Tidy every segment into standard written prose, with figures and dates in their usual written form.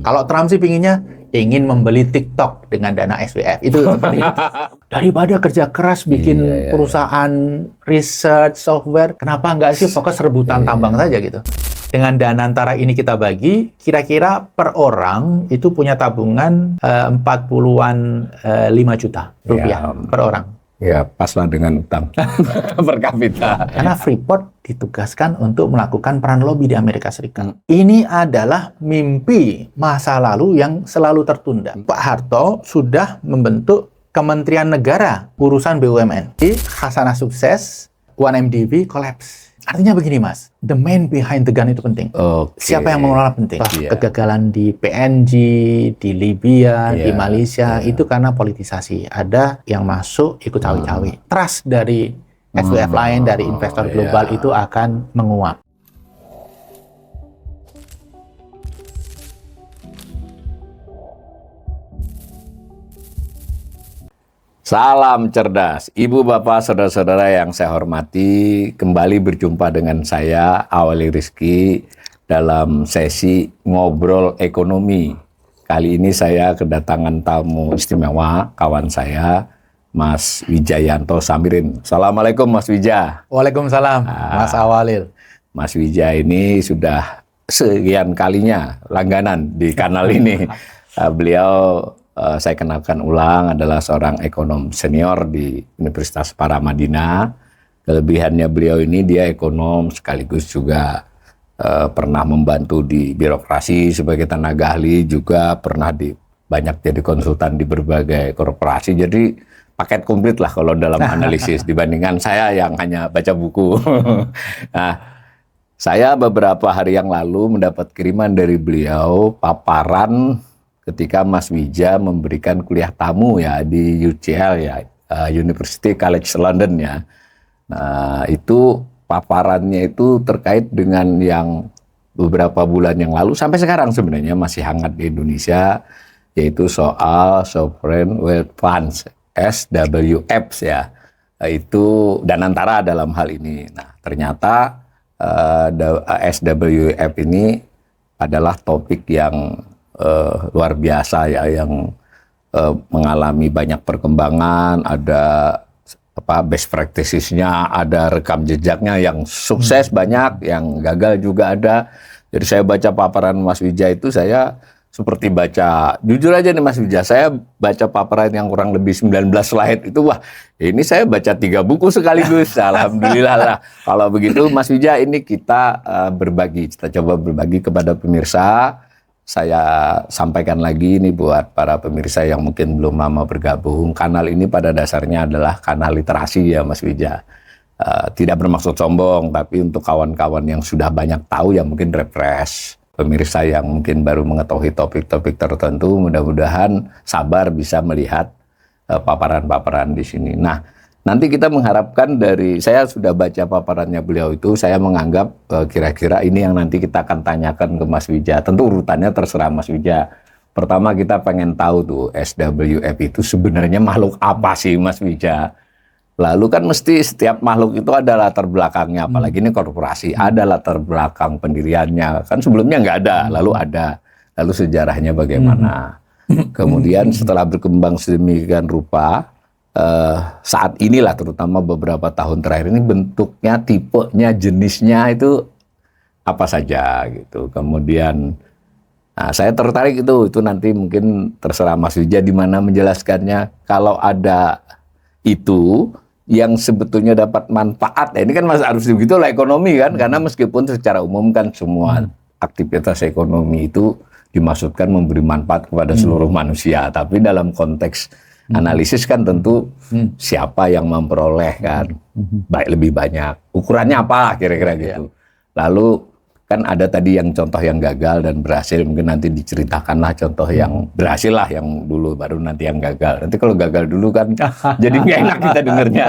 Kalau Trump sih pinginnya ingin membeli TikTok dengan dana SWF. Itu seperti itu. Daripada kerja keras bikin perusahaan research software, kenapa nggak sih fokus rebutan tambang saja gitu? Dengan Danantara ini kita bagi, kira-kira per orang itu punya tabungan 40-an 5 juta rupiah per orang. Ya, paslah dengan utang per kapita. Karena Freeport ditugaskan untuk melakukan peran lobby di Amerika Serikat. Ini adalah mimpi masa lalu yang selalu tertunda. Pak Harto sudah membentuk Kementerian Negara urusan BUMN. Di Khasanah sukses, 1MDB collapse. Artinya begini Mas, the man behind the gun itu penting. Siapa yang mengelola penting. Kegagalan di PNG, di Libya, di Malaysia, itu karena politisasi. Ada yang masuk ikut cawe-cawe. Trust dari SWF lain, dari investor global itu akan menguap. Salam cerdas, Ibu Bapak Saudara-saudara yang saya hormati, kembali berjumpa dengan saya Awali Rizky dalam sesi ngobrol ekonomi. Kali ini saya kedatangan tamu istimewa, kawan saya, Mas Wijayanto Samirin. Assalamualaikum Mas Wija. Waalaikumsalam, Mas Awalil. Mas Wija ini sudah sekian kalinya langganan di kanal ini. Beliau saya kenalkan ulang adalah seorang ekonom senior di Universitas Paramadina. Kelebihannya beliau ini dia ekonom sekaligus juga pernah membantu di birokrasi sebagai tenaga ahli, juga pernah banyak jadi konsultan di berbagai korporasi. Jadi paket komplit lah kalau dalam analisis dibandingkan saya yang hanya baca buku. Nah, saya beberapa hari yang lalu mendapat kiriman dari beliau paparan ketika Mas Wija memberikan kuliah tamu ya di UCL ya, University College London ya. Nah, itu paparannya itu terkait dengan yang beberapa bulan yang lalu sampai sekarang sebenarnya masih hangat di Indonesia, yaitu soal Sovereign Wealth Funds, SWFs ya. Itu Danantara dalam hal ini. Nah, ternyata SWF ini adalah topik yang luar biasa ya, yang mengalami banyak perkembangan, ada best practices-nya, ada rekam jejaknya, yang sukses banyak, yang gagal juga ada. Jadi saya baca paparan Mas Wija itu saya seperti baca, jujur aja nih Mas Wija, saya baca paparan yang kurang lebih 19 slide itu, wah ini saya baca 3 buku sekaligus. Alhamdulillah lah. Kalau begitu Mas Wija, ini kita kita coba berbagi kepada pemirsa. Saya sampaikan lagi nih buat para pemirsa yang mungkin belum lama bergabung. Kanal ini pada dasarnya adalah kanal literasi ya Mas Wija. Tidak bermaksud sombong, tapi untuk kawan-kawan yang sudah banyak tahu ya mungkin refresh. Pemirsa yang mungkin baru mengetahui topik-topik tertentu, mudah-mudahan sabar bisa melihat paparan-paparan di sini. Nah, nanti kita mengharapkan saya sudah baca paparannya beliau itu, saya menganggap kira-kira ini yang nanti kita akan tanyakan ke Mas Wija. Tentu urutannya terserah Mas Wija. Pertama kita pengen tahu tuh SWF itu sebenarnya makhluk apa sih Mas Wija? Lalu kan mesti setiap makhluk itu ada latar belakangnya, apalagi ini korporasi, ada latar belakang pendiriannya. Kan sebelumnya nggak ada, lalu ada. Lalu sejarahnya bagaimana? Kemudian setelah berkembang sedemikian rupa, saat inilah terutama beberapa tahun terakhir ini bentuknya, tipenya, jenisnya itu apa saja gitu. Kemudian saya tertarik itu nanti mungkin terserah Mas Wija di mana menjelaskannya. Kalau ada itu yang sebetulnya dapat manfaat, ini kan harus begitu lah ekonomi kan, karena meskipun secara umum kan semua aktivitas ekonomi itu dimaksudkan memberi manfaat kepada seluruh manusia, tapi dalam konteks analisis kan tentu siapa yang memperoleh kan lebih banyak, ukurannya apa kira-kira gitu. Lalu kan ada tadi yang contoh yang gagal dan berhasil, mungkin nanti diceritakanlah contoh yang berhasil lah, yang dulu baru nanti yang gagal. Nanti kalau gagal dulu kan jadi nggak enak kita dengernya.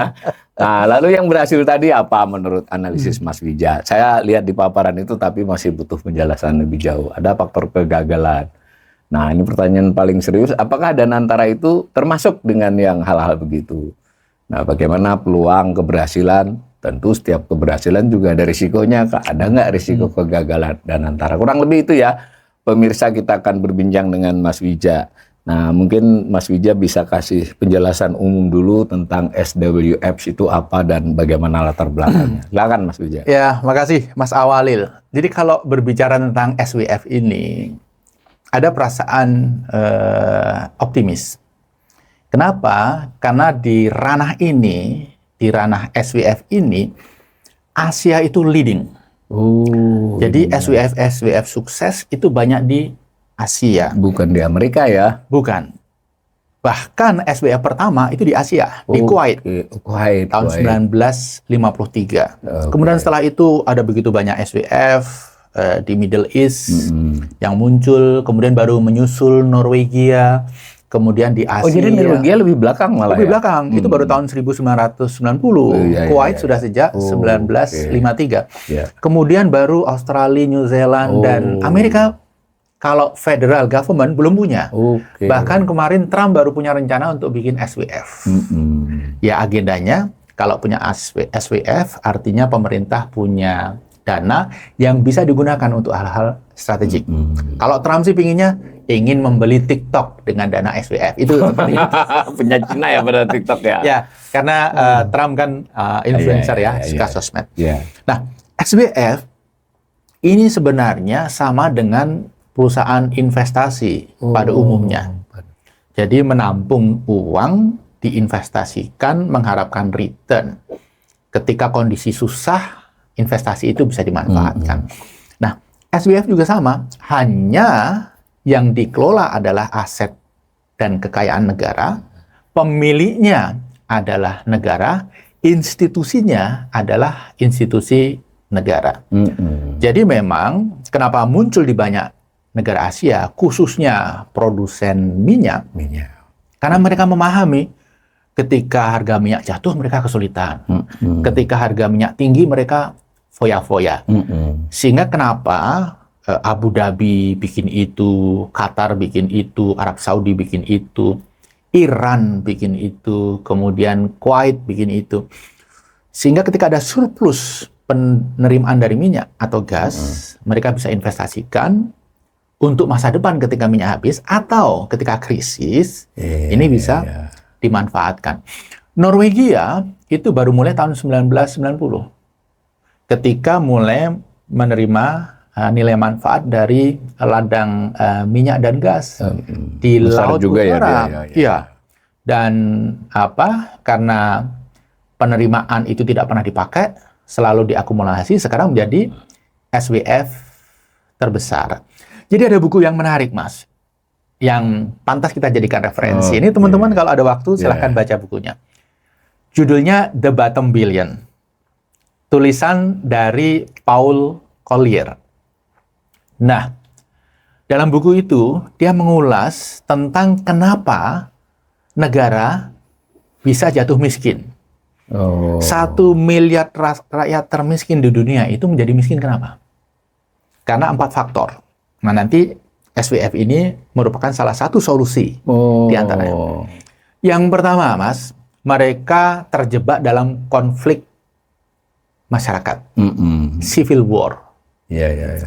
Nah, lalu yang berhasil tadi apa menurut analisis Mas Wija? Saya lihat di paparan itu tapi masih butuh penjelasan lebih jauh. Ada faktor kegagalan. Nah, ini pertanyaan paling serius, apakah Danantara itu termasuk dengan yang hal-hal begitu? Nah, bagaimana peluang keberhasilan? Tentu setiap keberhasilan juga ada risikonya, ada nggak risiko kegagalan Danantara? Kurang lebih itu ya pemirsa kita akan berbincang dengan Mas Wija. Nah, mungkin Mas Wija bisa kasih penjelasan umum dulu tentang SWF itu apa dan bagaimana latar belakangnya. Silakan Mas Wija. Ya, makasih Mas Awalil. Jadi kalau berbicara tentang SWF ini, ada perasaan optimis. Kenapa? Karena di ranah ini, di ranah SWF ini, Asia itu leading. Jadi SWF sukses itu banyak di Asia. Bukan di Amerika ya? Bukan. Bahkan SWF pertama itu di Asia, di Kuwait. Kuwait. Tahun 1953. Kemudian setelah itu ada begitu banyak SWF di Middle East yang muncul, kemudian baru menyusul Norwegia, kemudian di Asia. Oh, jadi Norwegia lebih belakang malah lebih ya? belakang. Itu baru tahun 1990. Kuwait sudah sejak 1953. Kemudian baru Australia, New Zealand, dan Amerika. Kalau federal government belum punya. Bahkan kemarin Trump baru punya rencana untuk bikin SWF. Ya agendanya, kalau punya SWF, artinya pemerintah punya dana yang bisa digunakan untuk hal-hal strategik. Kalau Trump sih ingin membeli TikTok dengan dana SWF. Itu punya Cina ya pada TikTok ya? Ya, karena Trump kan influencer suka sosmed. Nah, SWF ini sebenarnya sama dengan perusahaan investasi pada umumnya. Jadi menampung uang, diinvestasikan, mengharapkan return. Ketika kondisi susah, investasi itu bisa dimanfaatkan. Nah, SWF juga sama, hanya yang dikelola adalah aset dan kekayaan negara, pemiliknya adalah negara, institusinya adalah institusi negara. Jadi memang kenapa muncul di banyak negara Asia, khususnya produsen minyak, karena mereka memahami ketika harga minyak jatuh mereka kesulitan, ketika harga minyak tinggi mereka foya-foya. Sehingga kenapa Abu Dhabi bikin itu, Qatar bikin itu, Arab Saudi bikin itu, Iran bikin itu, kemudian Kuwait bikin itu. Sehingga ketika ada surplus penerimaan dari minyak atau gas, mereka bisa investasikan untuk masa depan ketika minyak habis atau ketika krisis, ini bisa dimanfaatkan. Norwegia itu baru mulai tahun 1990. Ketika mulai menerima nilai manfaat dari ladang minyak dan gas di Laut juga Utara. Dan karena penerimaan itu tidak pernah dipakai, selalu diakumulasi, sekarang menjadi SWF terbesar. Jadi ada buku yang menarik, Mas, yang pantas kita jadikan referensi. Ini teman-teman kalau ada waktu silahkan baca bukunya. Judulnya The Bottom Billion. Tulisan dari Paul Collier. Nah, dalam buku itu dia mengulas tentang kenapa negara bisa jatuh miskin. 1 miliar rakyat termiskin di dunia itu menjadi miskin kenapa? Karena 4 faktor. Nah, nanti SWF ini merupakan salah satu solusi di antaranya. Yang pertama, Mas, mereka terjebak dalam konflik masyarakat, civil war.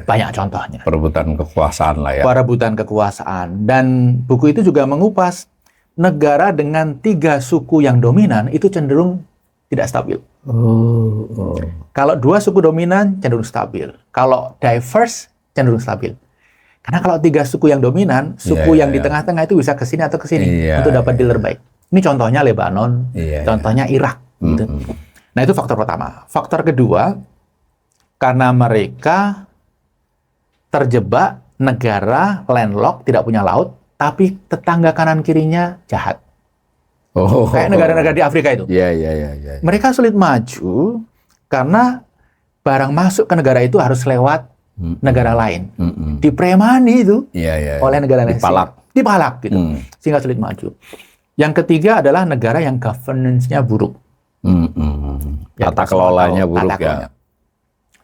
Banyak contohnya. Perebutan kekuasaan lah ya. Perebutan kekuasaan. Dan buku itu juga mengupas negara dengan 3 suku yang dominan itu cenderung tidak stabil. Kalau 2 suku dominan cenderung stabil. Kalau diverse cenderung stabil. Karena kalau 3 suku yang dominan, suku yang di tengah-tengah itu bisa ke sini atau ke sini untuk dapat dealer baik. Ini contohnya Lebanon, contohnya Irak. Gitu. Nah, itu faktor pertama. Faktor kedua, karena mereka terjebak negara landlocked, tidak punya laut, tapi tetangga kanan kirinya jahat. Kayak negara-negara di Afrika itu. Mereka sulit maju karena barang masuk ke negara itu harus lewat negara lain. Dipremani itu oleh negara lain. Dipalak gitu. Sehingga sulit maju. Yang ketiga adalah negara yang governance-nya buruk. Tata kelolanya buruk ya.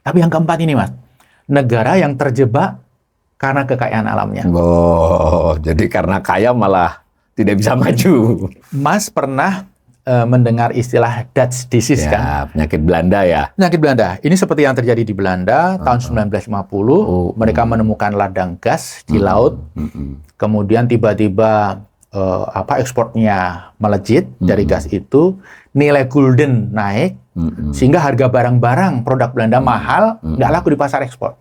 Tapi yang keempat ini, Mas, negara yang terjebak karena kekayaan alamnya. Jadi karena kaya malah tidak bisa maju. Mas pernah mendengar istilah Dutch disease kan? Ya, penyakit Belanda ya. Penyakit Belanda. Ini seperti yang terjadi di Belanda tahun 1950. Mereka menemukan ladang gas di laut. Kemudian tiba-tiba ekspornya melejit dari gas itu. Nilai gulden naik. Sehingga harga barang-barang produk Belanda mahal, nggak laku di pasar ekspor.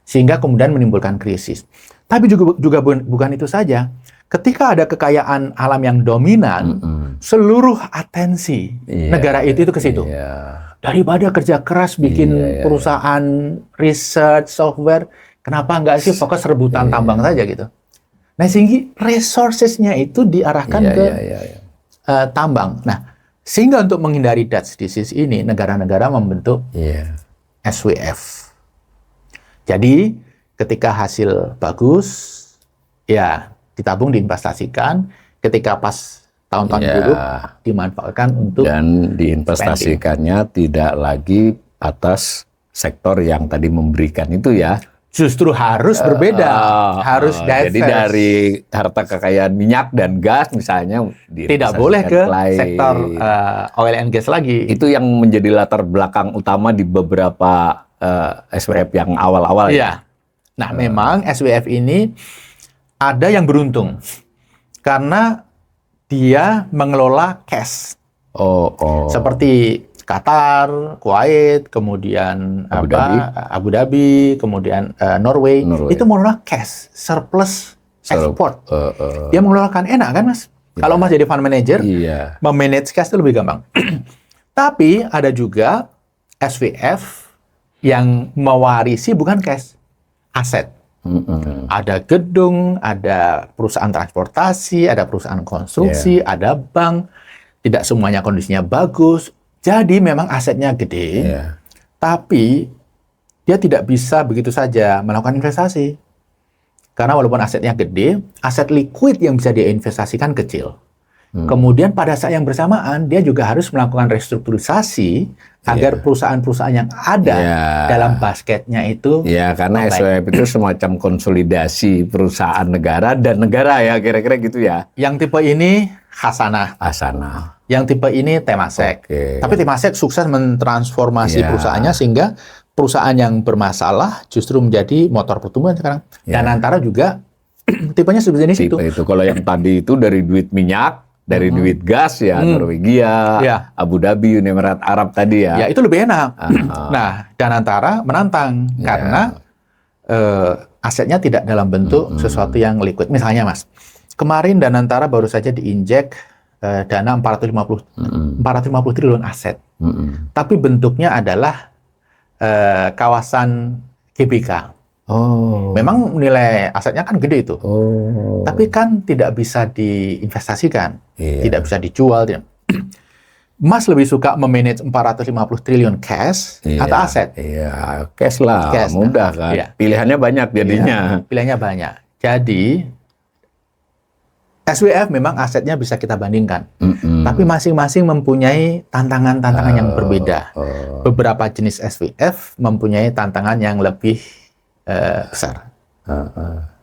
Sehingga kemudian menimbulkan krisis. Tapi juga bukan itu saja. Ketika ada kekayaan alam yang dominan, seluruh atensi negara itu ke situ. Daripada kerja keras bikin perusahaan research, software, kenapa nggak sih fokus rebutan tambang saja gitu. Nah, sehingga resources-nya itu diarahkan ke tambang. Nah, sehingga untuk menghindari Dutch disease ini, negara-negara membentuk SWF. Jadi, ketika hasil bagus, ya ditabung, diinvestasikan. Ketika pas tahun-tahun buruk, dimanfaatkan untuk dan diinvestasikannya tidak lagi atas sektor yang tadi memberikan itu ya. Justru harus berbeda, harus diverse. Jadi dari harta kekayaan minyak dan gas misalnya tidak boleh ke sektor oil and gas lagi. Itu yang menjadi latar belakang utama di beberapa SWF yang awal-awal ya. Nah, memang SWF ini ada yang beruntung karena dia mengelola cash. Seperti Qatar, Kuwait, kemudian Abu Dhabi, kemudian Norway. Itu mengelola cash, surplus ekspor. Dia mengelolakan, enak kan Mas? Kalau Mas jadi fund manager, memanage cash itu lebih gampang. Tapi ada juga SWF yang mewarisi bukan cash, aset. Ada gedung, ada perusahaan transportasi, ada perusahaan konstruksi, ada bank. Tidak semuanya kondisinya bagus. Jadi memang asetnya gede, tapi dia tidak bisa begitu saja melakukan investasi. Karena walaupun asetnya gede, aset liquid yang bisa dia investasikan kecil. Kemudian pada saat yang bersamaan, dia juga harus melakukan restrukturisasi agar perusahaan-perusahaan yang ada dalam basketnya itu. Ya, karena SWF itu semacam konsolidasi perusahaan negara dan negara ya, kira-kira gitu ya. Yang tipe ini Hasanah. Yang tipe ini Temasek. Tapi Temasek sukses mentransformasi perusahaannya sehingga perusahaan yang bermasalah justru menjadi motor pertumbuhan sekarang. Dan antara juga tipenya seperti ini situ. Itu kalau yang tadi itu dari duit minyak, dari duit gas ya, Norwegia, Abu Dhabi, Uni Emirat Arab tadi ya. Ya, itu lebih enak. Nah, Danantara menantang karena asetnya tidak dalam bentuk sesuatu yang liquid. Misalnya Mas, kemarin Danantara baru saja diinjek dana 450 triliun aset. Tapi bentuknya adalah kawasan GBK. Memang nilai asetnya kan gede itu. Tapi kan tidak bisa diinvestasikan, tidak bisa dijual. Mas lebih suka memanage 450 triliun cash atau aset? Cash lah, mudah kan. Pilihannya banyak jadinya. Pilihannya banyak. Jadi SWF memang asetnya bisa kita bandingkan, tapi masing-masing mempunyai tantangan-tantangan yang berbeda. Beberapa jenis SWF mempunyai tantangan yang lebih besar.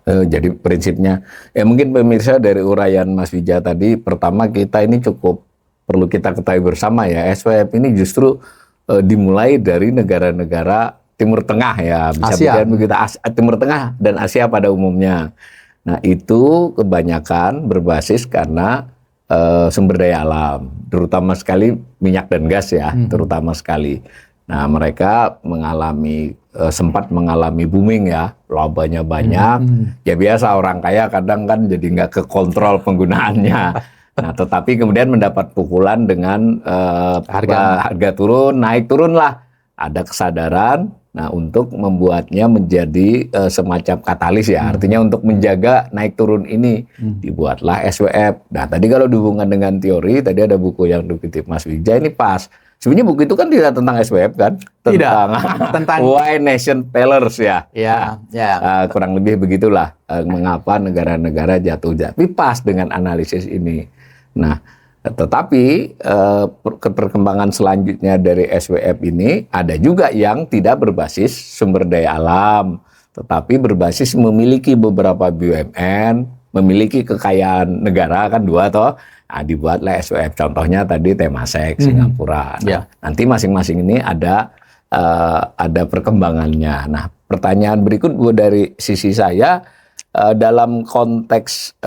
Jadi prinsipnya, mungkin pemirsa dari uraian Mas Wija tadi, pertama kita ini cukup perlu kita ketahui bersama ya, SWF ini justru dimulai dari negara-negara Timur Tengah ya, bisa begitu, Timur Tengah dan Asia pada umumnya. Nah itu kebanyakan berbasis karena sumber daya alam, terutama sekali minyak dan gas ya, terutama sekali. Nah mereka sempat mengalami booming ya, labanya banyak. Ya biasa orang kaya kadang kan jadi nggak kekontrol penggunaannya. Nah tetapi kemudian mendapat pukulan dengan harga turun, naik turun lah. Ada kesadaran, nah untuk membuatnya menjadi semacam katalis ya. Artinya untuk menjaga naik turun ini dibuatlah SWF. Nah tadi kalau dihubungkan dengan teori, tadi ada buku yang dikutip Mas Wija ini pas. Sebenarnya buku itu kan tidak tentang SWF kan? Tentang Why Nation Failures ya. Kurang lebih begitulah mengapa negara-negara jatuh. Tapi pas dengan analisis ini. Nah, tetapi perkembangan selanjutnya dari SWF ini ada juga yang tidak berbasis sumber daya alam, tetapi berbasis memiliki beberapa BUMN, memiliki kekayaan negara kan dua toh. Nah, dibuatlah SWF. Contohnya tadi Temasek Singapura. Nah, nanti masing-masing ini ada perkembangannya. Nah, pertanyaan berikut Bu dari sisi saya dalam konteks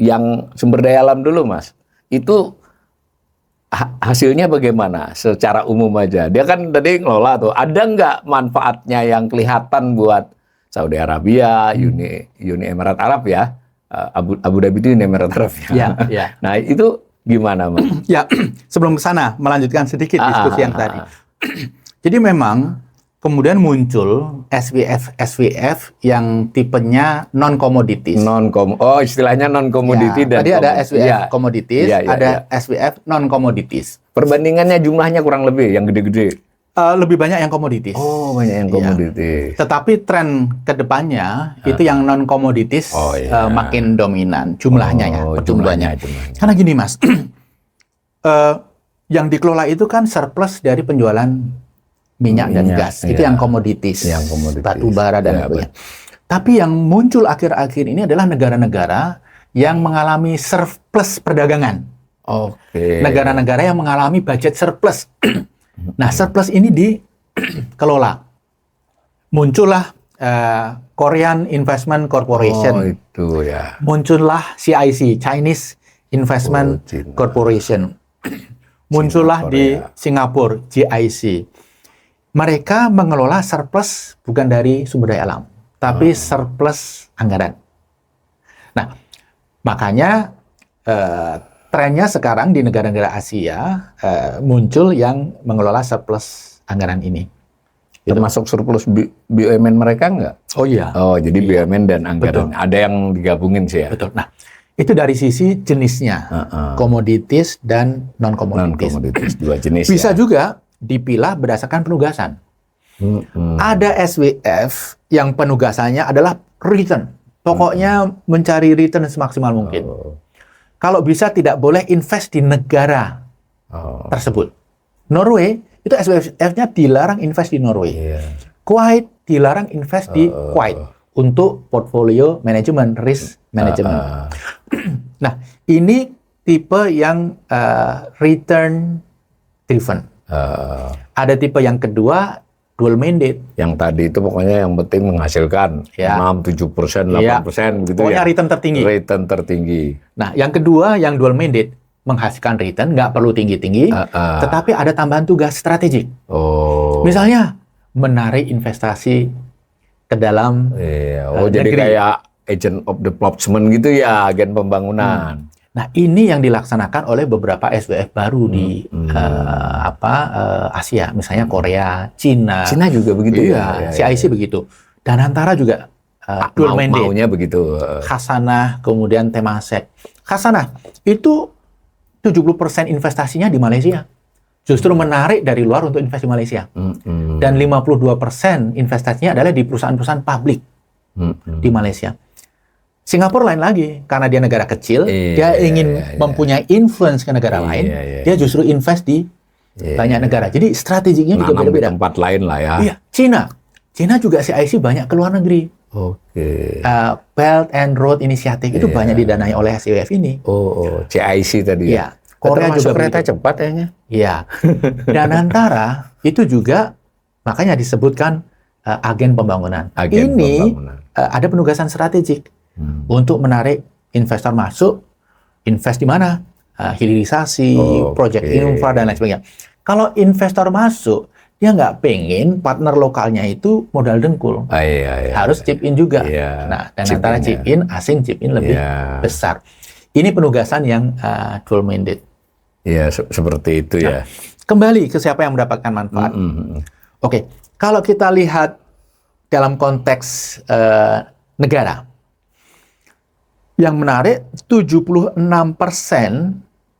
yang sumber daya alam dulu, Mas. Itu hasilnya bagaimana secara umum aja? Dia kan tadi ngelola tuh. Ada nggak manfaatnya yang kelihatan buat Saudi Arabia, Uni Emirat Arab ya? Abu Dhabi itu Uni Emirat Arab ya. Ya. Nah, itu gimana, Mas? Ya, sebelum ke sana melanjutkan sedikit diskusi yang tadi. Jadi memang kemudian muncul SWF yang tipenya non-commodities. Oh, istilahnya non-commodity Ya, dan tadi ada SWF commodities, Iya, ada iya. SWF non-commodities. Perbandingannya jumlahnya kurang lebih yang gede-gede. Lebih banyak yang commodities. Oh, banyak yang Iya. commodities. Tetapi tren kedepannya itu yang non-commodities makin dominan jumlahnya ya, pertumbuhannya. jumlahnya. Karena gini Mas, yang dikelola itu kan surplus dari penjualan minyak dan gas. Itu iya. yang komoditis, Yang komoditis. batu bara dan Iya, sebagainya. Tapi yang muncul akhir-akhir ini adalah negara-negara yang mengalami surplus perdagangan. Oke. Negara-negara yang mengalami budget surplus. Nah, surplus ini dikelola. Muncullah Korean Investment Corporation. Oh, itu ya. Muncullah CIC, Chinese Investment Cina. Corporation. Muncullah Singapura, di ya. Singapura, GIC. Mereka mengelola surplus bukan dari sumber daya alam, tapi surplus anggaran. Nah, makanya trennya sekarang di negara-negara Asia muncul yang mengelola surplus anggaran ini. Termasuk surplus BUMN mereka nggak? Oh iya. Oh, jadi BUMN dan anggaran. Betul. Ada yang digabungin sih ya? Betul. Nah, itu dari sisi jenisnya, komoditis dan non-komoditis. Non-komoditis, dua jenis Bisa ya? juga dipilah berdasarkan penugasan. Ada SWF yang penugasannya adalah return. Pokoknya mencari return semaksimal mungkin. Kalau bisa tidak boleh invest di negara tersebut. Norway, itu SWF-nya dilarang invest di Norway. Iya. Kuwait dilarang invest di Kuwait untuk portfolio manajemen, risk management. Nah, ini tipe yang return driven. Ada tipe yang kedua, dual mandate. Yang tadi itu pokoknya yang penting menghasilkan Ya. 6, 7%, 8% gitu Pokoknya ya. return tertinggi. Return tertinggi. Nah, yang kedua, yang dual mandate, menghasilkan return, nggak perlu tinggi-tinggi, tetapi ada tambahan tugas strategik. Oh. Misalnya, menarik investasi ke dalam Iya. Oh, jadi negeri. kayak agent of development gitu ya, agen pembangunan. Nah, ini yang dilaksanakan oleh beberapa SWF baru di Asia, misalnya Korea, Cina. Cina juga begitu Iya, CIC begitu. Dan antara juga dual mandate. Maunya begitu. Khasanah, kemudian Temasek. Khasanah itu 70% investasinya di Malaysia. Justru menarik dari luar untuk investasi di Malaysia. Dan 52% investasinya adalah di perusahaan-perusahaan publik di Malaysia. Singapura lain lagi, karena dia negara kecil, dia ingin mempunyai influence ke negara lain, dia justru invest di banyak negara. Jadi strateginya juga Nanam di beda-beda. tempat lain lah ya. Iya, Cina juga CIC banyak ke luar negeri. Oke. Belt and Road Initiative itu banyak didanai oleh SWF ini. CIC tadi ya. Iya. Korea juga kereta begitu. cepat kayaknya. Iya. Dan antara itu juga makanya disebutkan agen pembangunan. Agen Ini pembangunan. ada penugasan strategik untuk menarik investor masuk, invest di mana? Hilirisasi, proyek infra dan lain sebagainya. Kalau investor masuk, dia nggak pengen partner lokalnya itu modal dengkul. Harus chip in juga. Iya, Nah, dan chip antara in, chip in, asing chip in lebih besar. Ini penugasan yang dual mandate. Iya, seperti itu ya. Kembali ke siapa yang mendapatkan manfaat. Oke, kalau kita lihat dalam konteks negara, yang menarik 76%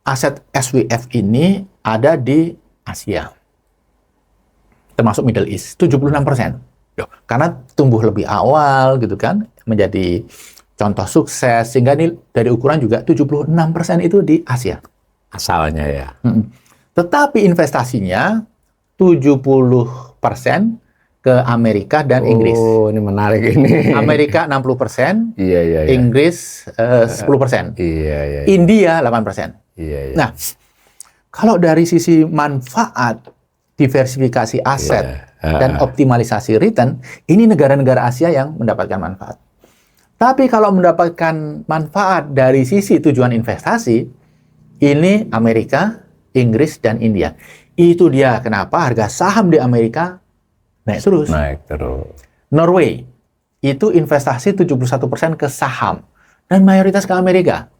aset SWF ini ada di Asia, termasuk Middle East, 76%. Karena tumbuh lebih awal gitu kan, menjadi contoh sukses, sehingga ini dari ukuran juga 76% itu di Asia. Asalnya ya. Tetapi investasinya 70% ke Amerika dan Inggris. Oh, ini menarik ini. Amerika 60%, Iya, iya, iya. Inggris 10%, Iya, iya. India 8%. Iya, iya. Nah, kalau dari sisi manfaat, diversifikasi aset, dan optimalisasi return, ini negara-negara Asia yang mendapatkan manfaat. Tapi kalau mendapatkan manfaat dari sisi tujuan investasi, ini Amerika, Inggris, dan India. Itu dia kenapa harga saham di Amerika naik terus. Naik terus. Norway, itu investasi 71% ke saham. Dan mayoritas ke Amerika.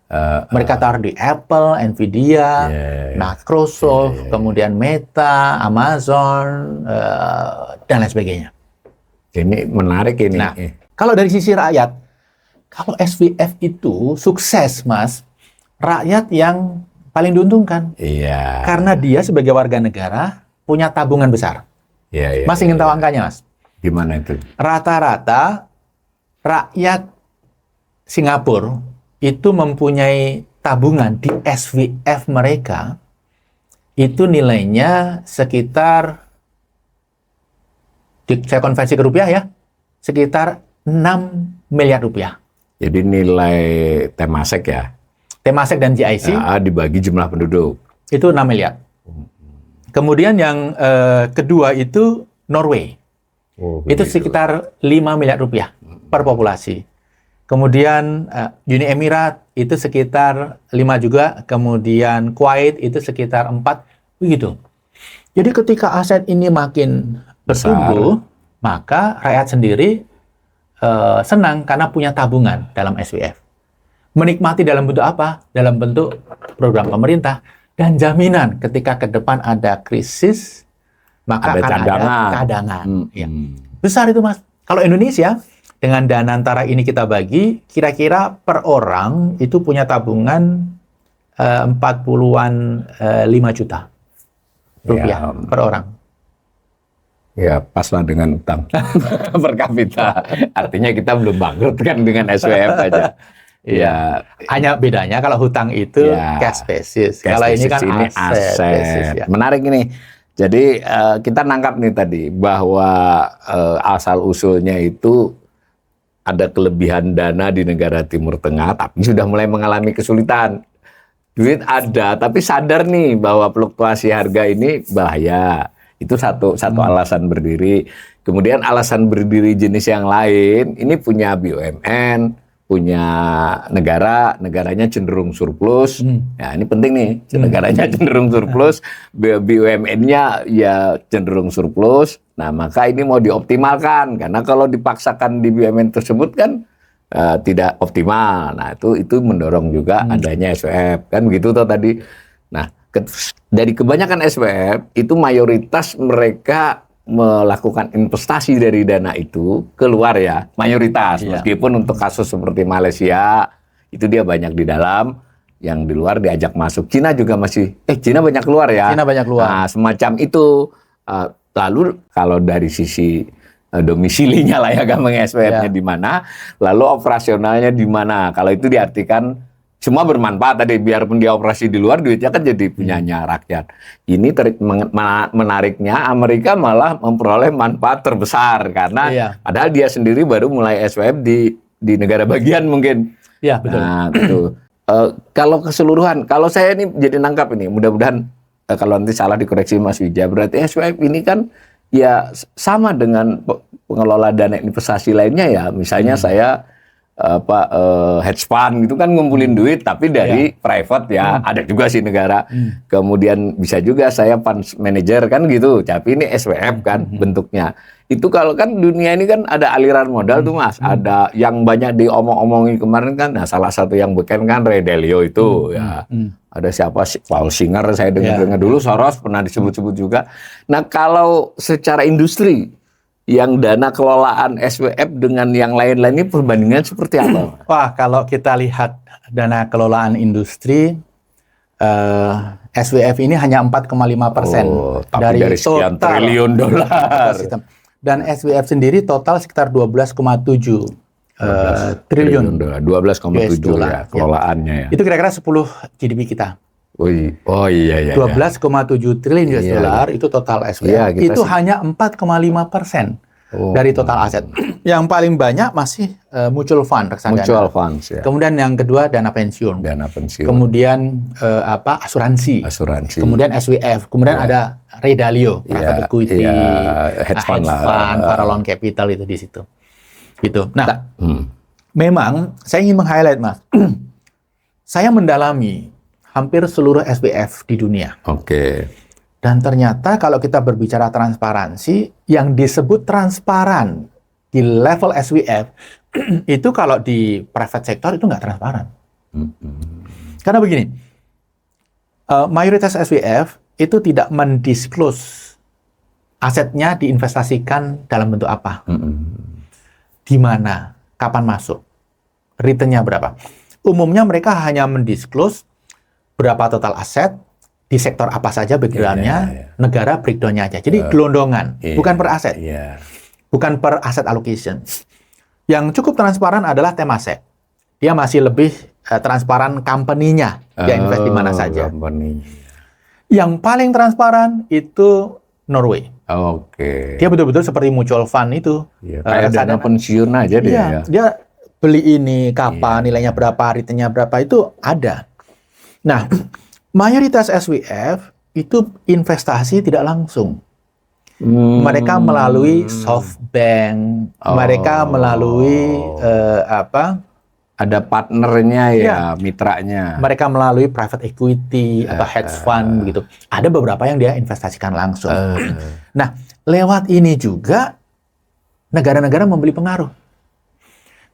Mereka taruh di Apple, Nvidia, Microsoft, kemudian Meta, Amazon, dan lain sebagainya. Ini menarik ini. Nah, kalau dari sisi rakyat, kalau SVF itu sukses, Mas, rakyat yang paling diuntungkan. Iya. Karena dia sebagai warga negara punya tabungan besar. Iya, iya. Mas ingin tahu angkanya, Mas? Gimana itu? Rata-rata rakyat Singapura itu mempunyai tabungan di SVF mereka itu nilainya sekitar, saya konversi ke rupiah ya, sekitar 6 miliar rupiah. Jadi nilai Temasek ya? Temasek dan GIC dibagi jumlah penduduk. itu 6 miliar. Kemudian yang kedua itu Norway. Itu sekitar 5 miliar rupiah per populasi. Kemudian Uni Emirat itu sekitar 5 juga. Kemudian Kuwait itu sekitar 4. Begitu. Jadi ketika aset ini makin bertumbuh, maka rakyat sendiri senang karena punya tabungan dalam SVF. Menikmati dalam bentuk apa? Dalam bentuk program pemerintah dan jaminan ketika ke depan ada krisis, maka ada akan cadangan. ada cadangan. Ya. Besar itu, Mas. Kalau Indonesia, dengan dana antara ini kita bagi, kira-kira per orang itu punya tabungan 40-an 5 juta rupiah per orang. Ya, paslah dengan utang per kapita. Artinya kita belum bangkrut kan dengan SVF aja. Ya, hanya bedanya kalau hutang itu cash basis. Kalau ini kan aset basis. Ya. Menarik ini. Jadi kita nangkap nih tadi bahwa asal usulnya itu ada kelebihan dana di negara Timur Tengah, tapi sudah mulai mengalami kesulitan. Duit ada, tapi sadar nih bahwa fluktuasi harga ini bahaya. Itu satu alasan berdiri. Kemudian alasan berdiri jenis yang lain, ini punya BUMN, punya negaranya cenderung surplus. Ya, ini penting nih, negaranya cenderung surplus, BUMN-nya ya cenderung surplus. Nah, maka ini mau dioptimalkan karena kalau dipaksakan di BUMN tersebut kan tidak optimal. Nah, itu mendorong juga adanya SVF. Kan begitu toh tadi. Nah, dari kebanyakan SVF itu mayoritas mereka melakukan investasi dari dana itu keluar ya, mayoritas. Meskipun untuk kasus seperti Malaysia itu dia banyak di dalam, yang di luar diajak masuk. Cina juga masih, Cina banyak keluar ya. Cina banyak keluar. Nah, semacam itu. Lalu kalau dari sisi domisilinya lah ya, gampang SVF-nya di mana, lalu operasionalnya di mana. Kalau itu diartikan semua bermanfaat tadi, biarpun dia operasi di luar, duitnya kan jadi punyanya rakyat. Ini menariknya Amerika malah memperoleh manfaat terbesar karena padahal dia sendiri baru mulai SVF di negara bagian mungkin. Iya, betul. Nah, gitu. Kalau keseluruhan, kalau saya ini jadi nangkap ini, mudah-mudahan kalau nanti salah dikoreksi Mas Wija, berarti SVF ini kan ya sama dengan pengelola dana investasi lainnya ya. Misalnya saya hedge fund gitu kan ngumpulin duit tapi dari private ya, ada juga sih negara. Kemudian bisa juga saya fund manager kan gitu, tapi ini SVF kan bentuknya. Itu kalau kan dunia ini kan ada aliran modal tuh Mas, ada yang banyak diomong-omongin kemarin kan, nah salah satu yang beken kan Ray Dalio itu ya. Ada siapa, Paul Singer saya dengar dulu, Soros pernah disebut-sebut juga. Nah kalau secara industri, yang dana kelolaan SVF dengan yang lain-lain ini perbandingan seperti apa? Wah, kalau kita lihat dana kelolaan industri, SVF ini hanya 4,5% dari sekian total triliun dolar. Dan SVF sendiri total sekitar 12,7 triliun dolar. 12,7 ya kelolaannya ya. Itu kira-kira 10 GDP kita. Oh iya. 12,7 triliun US dollar itu total SVF. Itu hanya 4,5% dari total aset. Yang paling banyak masih mutual fund, reksadana. Mutual funds ya. Kemudian yang kedua dana pensiun. Dana pensiun. Kemudian asuransi. Asuransi. Kemudian SWF. Kemudian ada Redalio, private equity, hedge fund, Farallon Capital itu di situ. Gitu. Nah, memang saya ingin meng-highlight, Mas. Saya mendalami hampir seluruh SPF di dunia. Oke. Dan ternyata kalau kita berbicara transparansi, yang disebut transparan di level SWF, itu kalau di private sector itu nggak transparan. Karena begini, mayoritas SWF itu tidak mendisclose asetnya diinvestasikan dalam bentuk apa. Di mana, kapan masuk, return-nya berapa. Umumnya mereka hanya mendisclose berapa total aset, di sektor apa saja background-nya, negara breakdown-nya aja. Jadi gelondongan, bukan per aset. Bukan per asset allocation. Yang cukup transparan adalah Temasek. Dia masih lebih transparan company-nya, dia invest di mana saja. Yang paling transparan itu Norway. Oke. Dia betul-betul seperti mutual fund itu. Kayak dana pensiun aja dia. Iya, dia beli ini kapan, nilainya berapa, returnnya berapa, itu ada. Nah, mayoritas SWF itu investasi tidak langsung. Mereka melalui SoftBank, mereka melalui ada partnernya mitranya. Mereka melalui private equity atau hedge fund gitu. Ada beberapa yang dia investasikan langsung. Nah, lewat ini juga negara-negara membeli pengaruh.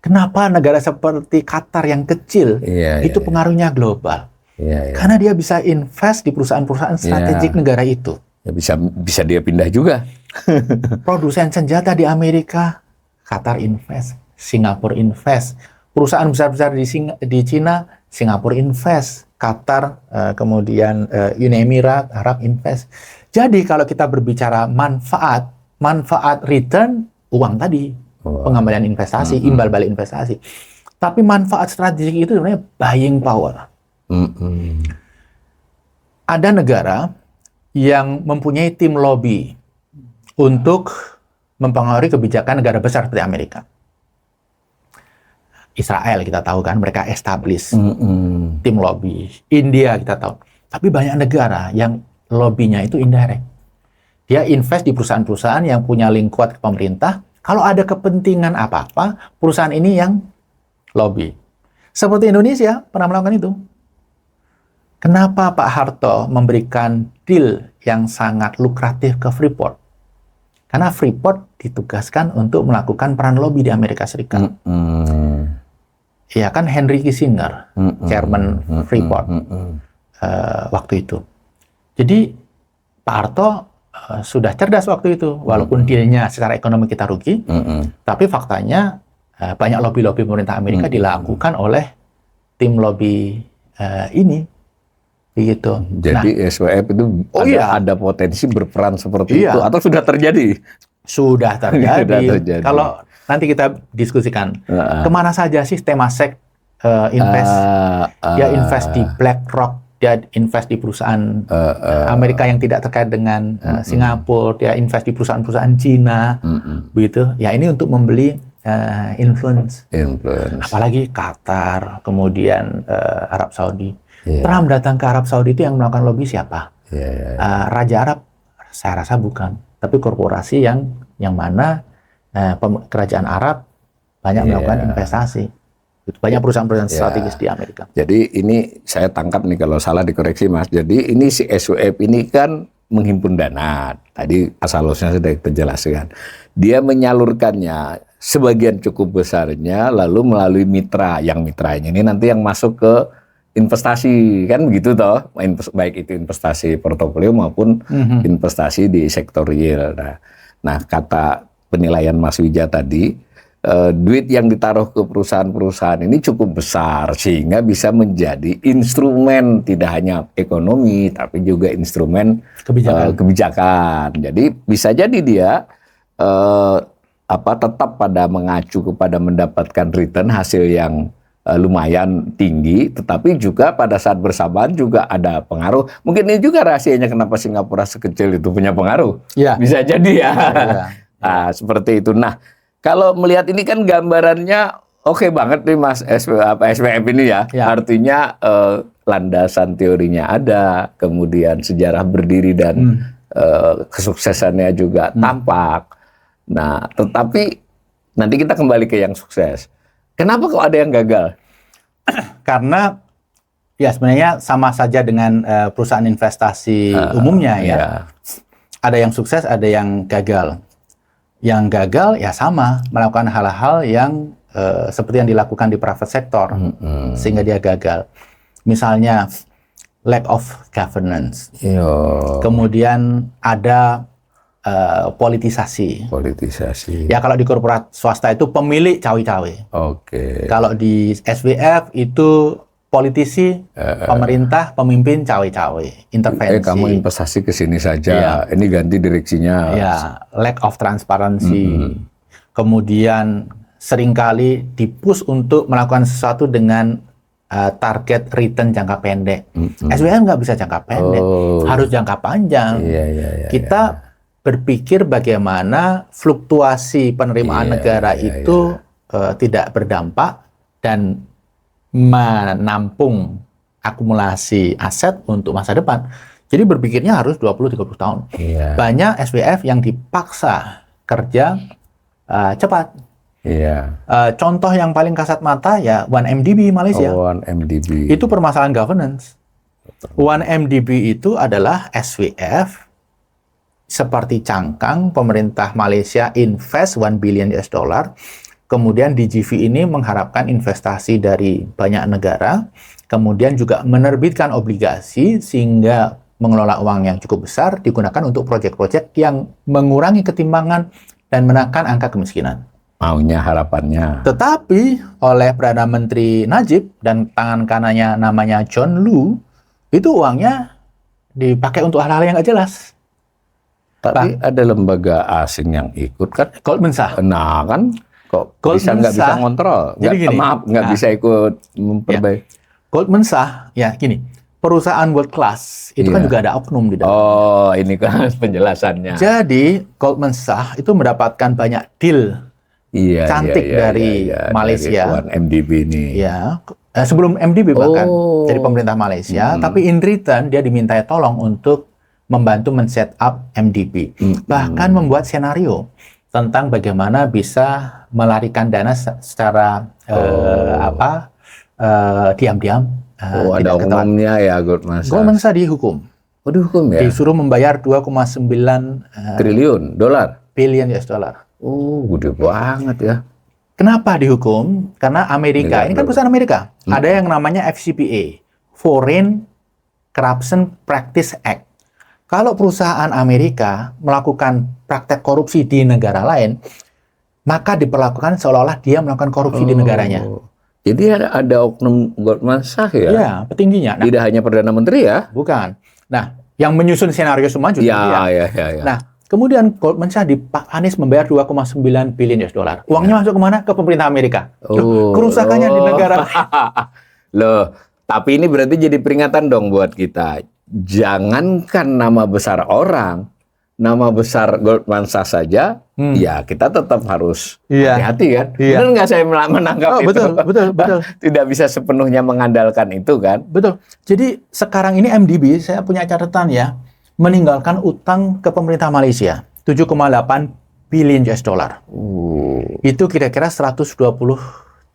Kenapa negara seperti Qatar yang kecil itu pengaruhnya global? Karena dia bisa invest di perusahaan-perusahaan strategik negara itu. Ya, bisa dia pindah juga. Produsen senjata di Amerika, Qatar invest, Singapura invest. Perusahaan besar-besar di Cina, Singapura invest, Qatar, kemudian Uni Emirat Arab invest. Jadi kalau kita berbicara manfaat return, uang tadi, pengembalian investasi, imbal balik investasi. Tapi manfaat strategik itu sebenarnya buying power. Ada negara yang mempunyai tim lobby untuk mempengaruhi kebijakan negara besar seperti Amerika. Israel kita tahu kan, mereka establish tim lobby. India kita tahu. Tapi banyak negara yang lobbynya itu indirect. Dia invest di perusahaan-perusahaan yang punya link kuat ke pemerintah. Kalau ada kepentingan apa-apa, perusahaan ini yang lobby. Seperti Indonesia pernah melakukan itu. Kenapa Pak Harto memberikan deal yang sangat lukratif ke Freeport? Karena Freeport ditugaskan untuk melakukan peran lobby di Amerika Serikat. Ya kan Henry Kissinger, chairman Freeport waktu itu. Jadi Pak Harto sudah cerdas waktu itu, walaupun dealnya secara ekonomi kita rugi, tapi faktanya banyak lobby-lobby pemerintah Amerika dilakukan oleh tim lobby ini. Begitu. Jadi SWF itu ada potensi berperan seperti itu atau sudah terjadi? Sudah terjadi. Kalau nanti kita diskusikan kemana saja sih Temasek invest? Dia invest di BlackRock, dia invest di perusahaan Amerika yang tidak terkait dengan Singapura, dia invest di perusahaan-perusahaan Cina, begitu. Ya ini untuk membeli influence. Apalagi Qatar, kemudian Arab Saudi. Trump datang ke Arab Saudi itu yang melakukan lobby siapa? Raja Arab? Saya rasa bukan. Tapi korporasi yang mana kerajaan Arab banyak melakukan investasi. Banyak perusahaan-perusahaan strategis di Amerika. Jadi ini saya tangkap nih kalau salah dikoreksi Mas. Jadi ini si SWF ini kan menghimpun dana. Tadi asal-usulnya sudah kita jelaskan. Dia menyalurkannya sebagian cukup besarnya lalu melalui mitra. Yang mitranya ini nanti yang masuk ke investasi, kan begitu toh, baik itu investasi portofolio maupun investasi di sektor real. Nah, kata penilaian Mas Wija tadi, duit yang ditaruh ke perusahaan-perusahaan ini cukup besar sehingga bisa menjadi instrumen tidak hanya ekonomi tapi juga instrumen kebijakan. Jadi bisa jadi dia tetap pada mengacu kepada mendapatkan return hasil yang lumayan tinggi, tetapi juga pada saat bersamaan juga ada pengaruh. Mungkin ini juga rahasianya kenapa Singapura sekecil itu punya pengaruh. Bisa jadi ya. Seperti itu. Nah, kalau melihat ini kan gambarannya oke banget nih Mas SWF ini ya. Ya. Artinya landasan teorinya ada, kemudian sejarah berdiri dan kesuksesannya juga tampak. Nah, tetapi nanti kita kembali ke yang sukses. Kenapa kok ada yang gagal? Karena ya sebenarnya sama saja dengan perusahaan investasi umumnya ya. Ada yang sukses, ada yang gagal. Yang gagal ya sama, melakukan hal-hal yang seperti yang dilakukan di private sector, sehingga dia gagal. Misalnya lack of governance. Kemudian ada politisasi. Ya kalau di korporat swasta itu pemilik cawe-cawe. Kalau di SWF itu politisi, pemerintah, pemimpin cawe-cawe, intervensi. Kamu investasi ke sini saja, ini ganti direksinya. Ya, lack of transparency. Kemudian seringkali dipush untuk melakukan sesuatu dengan target return jangka pendek. SWF nggak bisa jangka pendek, harus jangka panjang. Kita berpikir bagaimana fluktuasi penerimaan negara itu tidak berdampak dan menampung akumulasi aset untuk masa depan. Jadi berpikirnya harus 20-30 tahun. Banyak SWF yang dipaksa kerja cepat. Contoh yang paling kasat mata ya 1MDB Malaysia. 1MDB. Itu permasalahan governance. 1MDB itu adalah SWF seperti cangkang, pemerintah Malaysia invest 1 billion US dollar. Kemudian DGV ini mengharapkan investasi dari banyak negara, kemudian juga menerbitkan obligasi sehingga mengelola uang yang cukup besar digunakan untuk proyek-proyek yang mengurangi ketimpangan dan menekan angka kemiskinan. Maunya, harapannya. Tetapi oleh Perdana Menteri Najib dan tangan kanannya namanya John Lu, itu uangnya dipakai untuk hal-hal yang nggak jelas. Tapi ada lembaga asing yang ikut kan? Goldman Sachs. Nah kan, kok nggak bisa ngontrol? Nggak bisa ikut memperbaiki. Goldman Sachs, ya gini, perusahaan world class itu kan juga ada oknum di dalamnya. Oh, ini kan penjelasannya. Jadi Goldman Sachs itu mendapatkan banyak deal cantik dari Malaysia. Dari 1MDB ini. Ya, sebelum MDB bahkan dari pemerintah Malaysia, tapi in return dia dimintai tolong untuk membantu men-set up MDB. Bahkan membuat senario tentang bagaimana bisa melarikan dana secara diam-diam. Ada oknumnya ya Goldman Sachs. Goldman Sachs dihukum. Dihukum ya? Disuruh membayar 2,9 triliun dolar. Billion US dollar. Gede banget ya. Kenapa dihukum? Karena Amerika, ini kan perusahaan Amerika. Ada yang namanya FCPA, Foreign Corruption Practice Act. Kalau perusahaan Amerika melakukan praktek korupsi di negara lain, maka diperlakukan seolah-olah dia melakukan korupsi di negaranya. Jadi ada oknum Goldman Sachs ya? Ya, petingginya. Tidak hanya Perdana Menteri ya? Bukan. Nah, yang menyusun senario semua juga dia. Nah, kemudian Goldman Sachs Anies membayar 2,9 billion US dollar. Uangnya masuk kemana? Ke pemerintah Amerika. Kerusakannya di negara. Loh, tapi ini berarti jadi peringatan dong buat kita. Jangankan nama besar orang, nama besar Goldman Sachs saja, ya kita tetap harus hati-hati kan. Benar nggak saya menangkap itu? Betul. Tidak bisa sepenuhnya mengandalkan itu kan. Betul. Jadi sekarang ini MDB, saya punya catatan ya, meninggalkan utang ke pemerintah Malaysia 7,8 billion US dollar. Itu kira-kira 120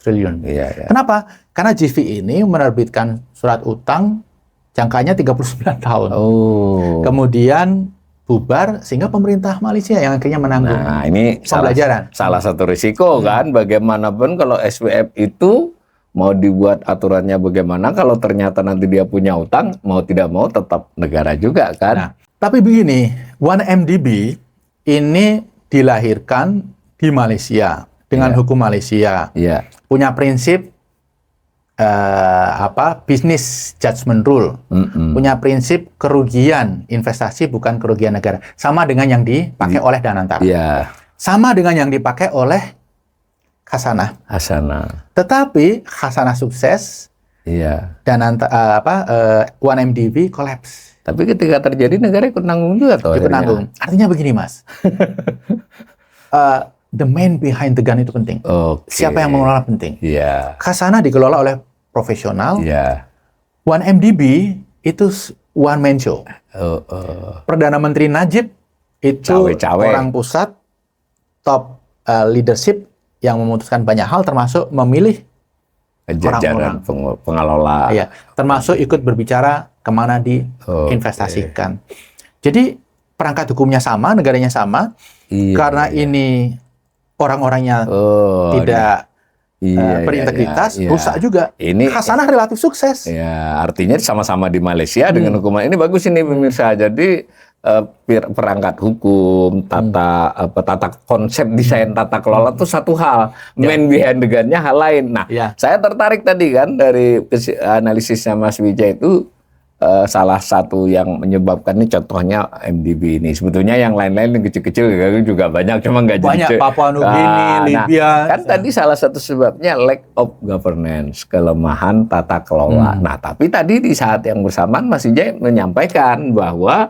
triliun. Kenapa? Karena GV ini menerbitkan surat utang jangkanya 39 tahun. Kemudian bubar sehingga pemerintah Malaysia yang akhirnya menanggung. Nah, ini salah satu risiko kan. Bagaimanapun kalau SWF itu mau dibuat aturannya bagaimana, kalau ternyata nanti dia punya utang, mau tidak mau tetap negara juga kan. Nah, tapi begini, 1MDB ini dilahirkan di Malaysia dengan hukum Malaysia. Punya prinsip business judgment rule. Punya prinsip kerugian investasi bukan kerugian negara. Sama dengan yang dipakai oleh Danantara. Sama dengan yang dipakai oleh Hasanah. Tetapi Hasanah sukses. Danantara 1MDB collapse. Tapi ketika terjadi negara ikut nanggung juga toh. Ikut nanggung. Artinya begini, Mas. the man behind the gun itu penting. Oke. Siapa yang mengelola penting. Iya. Khazanah dikelola oleh profesional. Iya. 1MDB itu one man show. Perdana Menteri Najib itu Cawe-cawe. orang pusat, top leadership yang memutuskan banyak hal, termasuk memilih Jajaran pengelola. Iya, termasuk ikut berbicara kemana diinvestasikan. Jadi perangkat hukumnya sama, negaranya sama, karena ini orang-orangnya tidak berintegritas, rusak juga. Ini Khazanah relatif sukses. Ya, artinya sama-sama di Malaysia dengan hukuman ini bagus ini pemirsa. Jadi perangkat hukum, tata konsep desain tata kelola itu satu hal, man behind the gun-nya hal lain. Nah, saya tertarik tadi kan dari analisisnya Mas Wijaya itu salah satu yang menyebabkan ini contohnya MDB ini. Sebetulnya yang lain-lain yang kecil-kecil juga banyak, cuma nggak banyak jadi. Papua Nugini, Libya. Kan tadi salah satu sebabnya lack of governance, kelemahan tata kelola. Nah, tapi tadi di saat yang bersamaan Mas Wijaya menyampaikan bahwa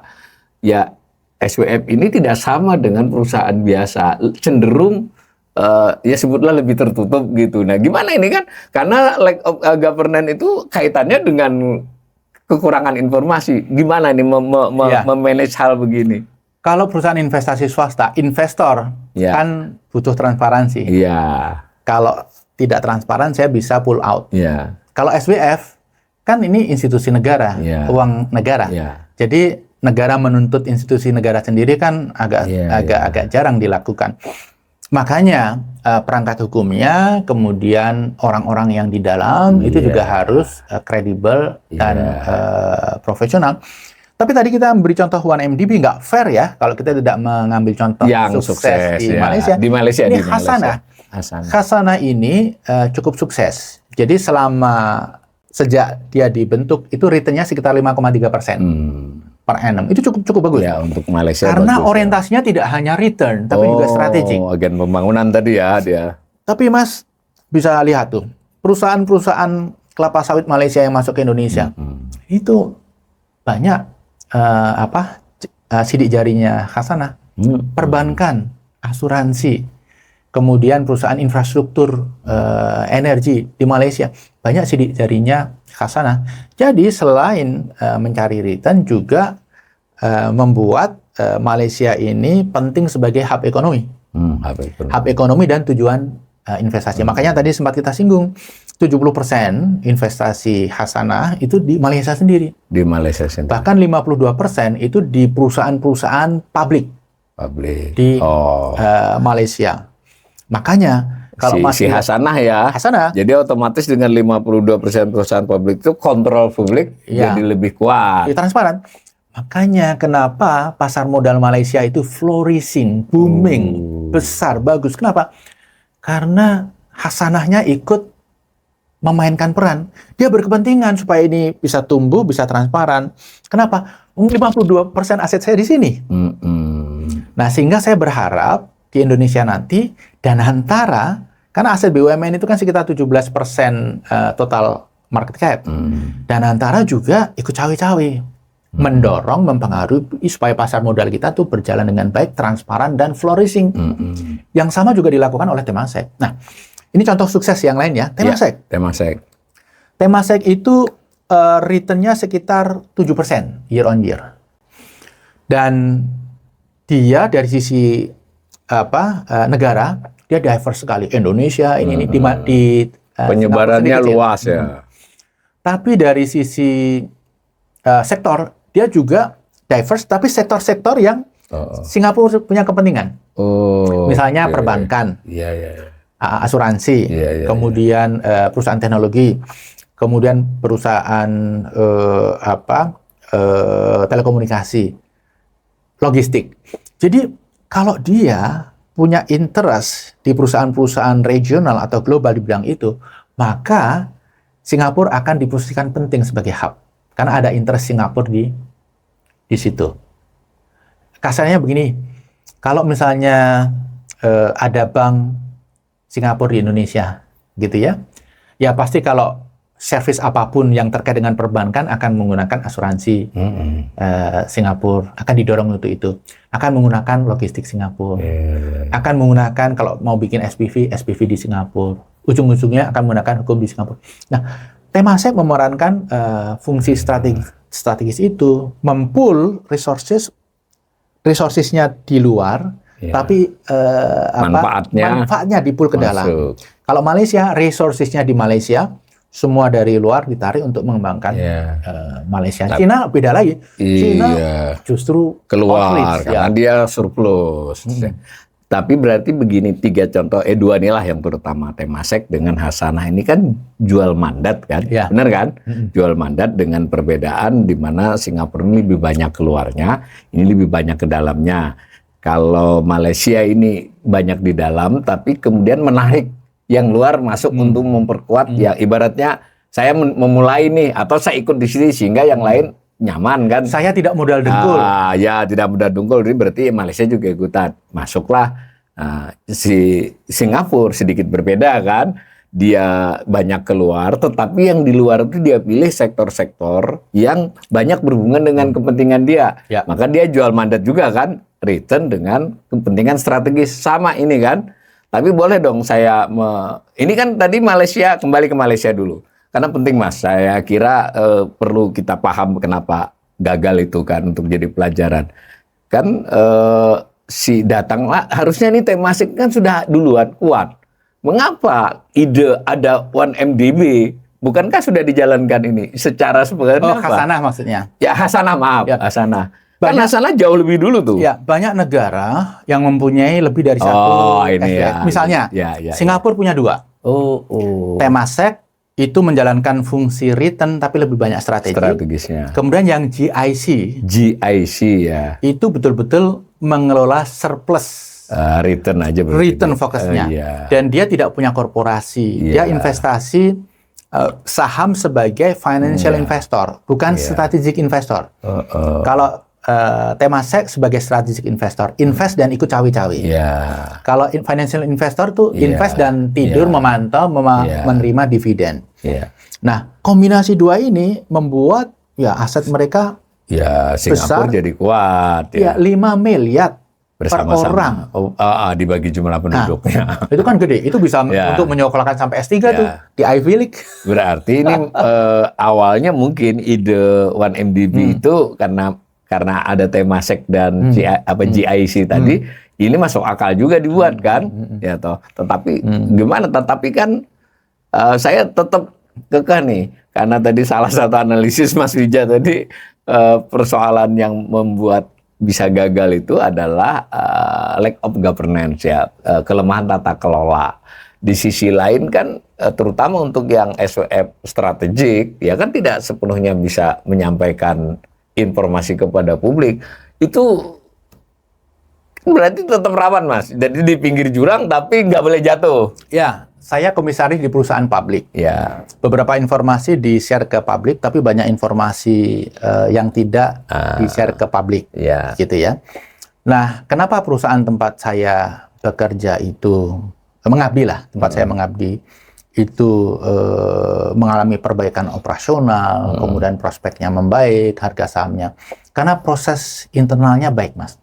ya SWF ini tidak sama dengan perusahaan biasa, cenderung ya sebutlah lebih tertutup gitu. Nah, gimana ini kan? Karena lack of governance itu kaitannya dengan kekurangan informasi. Gimana ini memanage hal begini? Kalau perusahaan investasi swasta, investor kan butuh transparansi. Kalau tidak transparan, saya bisa pull out. Kalau SWF kan ini institusi negara, uang negara. Jadi negara menuntut institusi negara sendiri kan agak jarang dilakukan. Makanya perangkat hukumnya, kemudian orang-orang yang di dalam itu juga harus kredibel dan profesional. Tapi tadi kita memberi contoh 1MDB, nggak fair ya kalau kita tidak mengambil contoh yang sukses di Malaysia. Di Malaysia. Ini Khazanah ini cukup sukses. Jadi sejak dia dibentuk itu returnnya sekitar 5,3% per annum. Itu cukup bagus. Ya, untuk Malaysia. Karena orientasinya tidak hanya return, tapi juga strategik. Agen pembangunan tadi ya dia. Tapi Mas bisa lihat tuh, perusahaan-perusahaan kelapa sawit Malaysia yang masuk ke Indonesia itu banyak sidik jarinya Khazanah. Perbankan, asuransi, kemudian perusahaan infrastruktur energi di Malaysia banyak sidik jarinya Khazanah. Jadi selain mencari return juga membuat Malaysia ini penting sebagai hub ekonomi. Hub ekonomi dan tujuan investasi. Makanya tadi sempat kita singgung 70% investasi Khazanah itu di Malaysia sendiri. Di Malaysia sendiri. Bahkan 52% itu di perusahaan-perusahaan publik di Malaysia. Makanya kalau si Khazanah jadi otomatis dengan 52% perusahaan publik itu kontrol publik jadi lebih kuat. Transparan. Makanya kenapa pasar modal Malaysia itu flourishing, booming, besar, bagus. Kenapa? Karena Khazanahnya ikut memainkan peran. Dia berkepentingan supaya ini bisa tumbuh, bisa transparan. Kenapa? 52% aset saya di sini. Nah, sehingga saya berharap di Indonesia nanti Danantara, karena aset BUMN itu kan sekitar 17% total market cap. Danantara juga ikut cawe-cawe, mendorong, mempengaruhi supaya pasar modal kita tuh berjalan dengan baik, transparan, dan flourishing. Yang sama juga dilakukan oleh Temasek. Nah, ini contoh sukses yang lain ya. Temasek itu return-nya sekitar 7% year on year. Dan dia dari sisi negara, dia diverse sekali. Indonesia ini di penyebarannya luas ya. Tapi dari sisi sektor, dia juga diverse, tapi sektor-sektor yang Singapura punya kepentingan. Misalnya perbankan, asuransi, kemudian perusahaan teknologi, kemudian perusahaan telekomunikasi, logistik. Jadi kalau dia punya interest di perusahaan-perusahaan regional atau global di bidang itu, maka Singapura akan diposisikan penting sebagai hub. Karena ada interest Singapura di situ. Kasarnya begini, kalau misalnya ada bank Singapura di Indonesia, gitu ya, ya pasti kalau service apapun yang terkait dengan perbankan akan menggunakan asuransi Singapura, akan didorong untuk itu. Akan menggunakan logistik Singapura, akan menggunakan kalau mau bikin SPV di Singapura. Ujung-ujungnya akan menggunakan hukum di Singapura. Nah, Temasek memerankan fungsi strategis itu, mempool resourcesnya di luar, tapi manfaatnya di pool ke dalam. Kalau Malaysia, resourcesnya di Malaysia, semua dari luar ditarik untuk mengembangkan Malaysia. Cina beda lagi. Cina justru keluar karena dia surplus. Tapi berarti begini, 3 contoh, 2 inilah yang terutama Temasek dengan Hasanah ini kan jual mandat kan, benar kan? Jual mandat dengan perbedaan di mana Singapura ini lebih banyak keluarnya, ini lebih banyak ke dalamnya. Kalau Malaysia ini banyak di dalam, tapi kemudian menarik yang luar masuk untuk memperkuat. Ya ibaratnya saya memulai nih atau saya ikut di sini sehingga yang lain nyaman kan. Saya tidak modal dengkul. Ya tidak modal dengkul, jadi berarti Malaysia juga ikutan. Masuklah si Singapura sedikit berbeda kan. Dia banyak keluar, tetapi yang di luar itu dia pilih sektor-sektor yang banyak berhubungan dengan kepentingan dia. Maka dia jual mandat juga kan, return dengan kepentingan strategis sama ini kan. Tapi boleh dong saya ini kan tadi Malaysia, kembali ke Malaysia dulu. Karena penting Mas, saya kira perlu kita paham kenapa gagal itu kan untuk jadi pelajaran. Kan si datanglah, harusnya ini Temasek kan sudah duluan kuat. Mengapa ide ada 1MDB? Bukankah sudah dijalankan ini secara sebenarnya? Hasanah maksudnya? Ya Hasanah, maaf. Hasanah. Karena Hasanah jauh lebih dulu tuh. Ya, banyak negara yang mempunyai lebih dari satu SDM. Misalnya, Singapura punya 2. Temasek itu menjalankan fungsi return tapi lebih banyak strategisnya. Kemudian yang GIC ya. Itu betul-betul mengelola surplus. Return aja berarti. Return fokusnya. Dan dia tidak punya korporasi. Dia investasi saham sebagai financial investor, bukan strategic investor. Kalau Temasek sebagai strategic investor, invest dan ikut cawi-cawi. Kalau financial investor tuh invest dan tidur memantau, menerima dividen. Nah, kombinasi 2 ini membuat aset mereka Singapura besar, jadi kuat. 5 miliar bersama-sama per orang. Dibagi jumlah penduduknya. Itu kan gede. Itu bisa untuk menyekolahkan sampai S3 tuh di Ivy League. Berarti ini awalnya mungkin ide 1MDB itu karena ada Temasek dan GIC tadi, ini masuk akal juga dibuat kan, ya toh. Tetapi gimana? Tetapi kan saya tetap kekeh nih, karena tadi salah satu analisis Mas Wija tadi persoalan yang membuat bisa gagal itu adalah lack of governance ya, kelemahan tata kelola. Di sisi lain kan terutama untuk yang SWF strategik ya kan tidak sepenuhnya bisa menyampaikan informasi kepada publik, itu berarti tetap rawan Mas. Jadi di pinggir jurang tapi nggak boleh jatuh. Ya, saya komisaris di perusahaan publik. Beberapa informasi di-share ke publik, tapi banyak informasi yang tidak di-share ke publik. Gitu ya. Nah, kenapa perusahaan tempat saya bekerja itu mengabdi lah, tempat saya mengabdi itu mengalami perbaikan operasional, kemudian prospeknya membaik, harga sahamnya. Karena proses internalnya baik, Mas.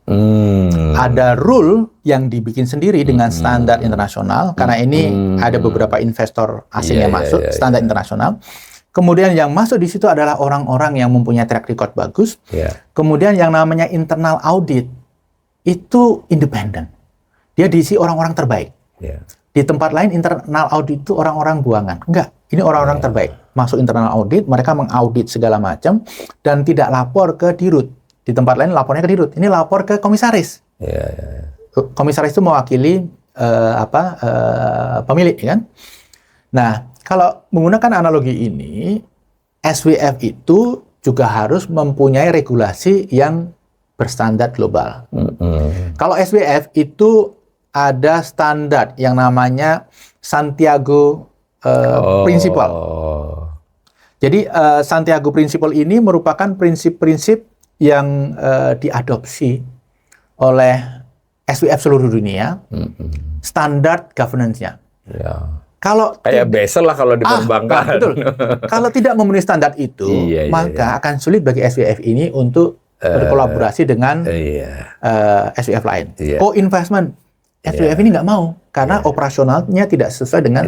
Ada rule yang dibikin sendiri dengan standar internasional, karena ini ada beberapa investor asing yang masuk, standar internasional. Kemudian yang masuk di situ adalah orang-orang yang mempunyai track record bagus. Kemudian yang namanya internal audit, itu independen. Dia diisi orang-orang terbaik. Di tempat lain internal audit itu orang-orang buangan. Enggak, ini orang-orang terbaik. Masuk internal audit, mereka mengaudit segala macam dan tidak lapor ke dirut. Di tempat lain lapornya ke dirut. Ini lapor ke komisaris. Komisaris itu mewakili pemilik, kan? Nah, kalau menggunakan analogi ini, SWF itu juga harus mempunyai regulasi yang berstandar global. Kalau SWF itu ada standar yang namanya Santiago Principle. Jadi Santiago Principle ini merupakan prinsip-prinsip yang diadopsi oleh SWF seluruh dunia, standar governance-nya. Kalau Kayak Basel lah kalau di perbankan. betul. Kalau tidak memenuhi standar itu, Iya, maka akan sulit bagi SWF ini untuk berkolaborasi dengan Iya. SWF lain. Iya. Co-investment, SWF ini nggak mau karena operasionalnya tidak sesuai dengan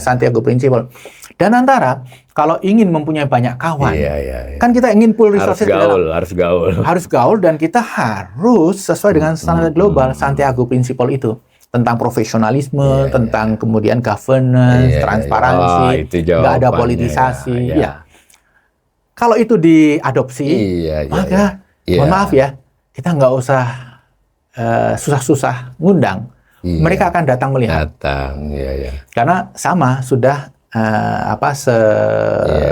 Santiago Principle. Dan antara kalau ingin mempunyai banyak kawan, Iya. kan kita ingin pool Harus resources gaul. gaul dan kita harus sesuai dengan standar global Santiago Principle itu. Tentang profesionalisme, tentang kemudian governance, transparansi, itu nggak ada jawabannya, politisasi. ya. Ya. Kalau itu diadopsi, maka mohon maaf ya, kita nggak usah susah-susah ngundang. Mereka akan datang melihat. Karena sama sudah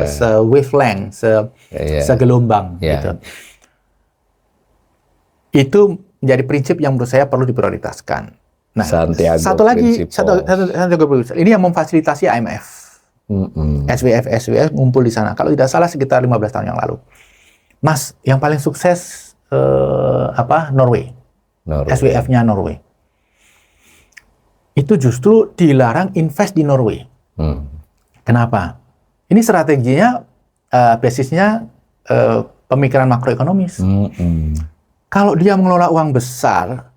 se-wavelength, segelombang. Gitu. Itu menjadi prinsip yang menurut saya perlu diprioritaskan. Nah, satu lagi, Santiago Principle ini yang memfasilitasi IMF. SWF ngumpul di sana. Kalau tidak salah sekitar 15 tahun yang lalu. Mas, yang paling sukses Norway. SWF-nya Norway. Itu justru dilarang invest di Norway. Kenapa? Ini strateginya basisnya pemikiran makroekonomis. Kalau dia mengelola uang besar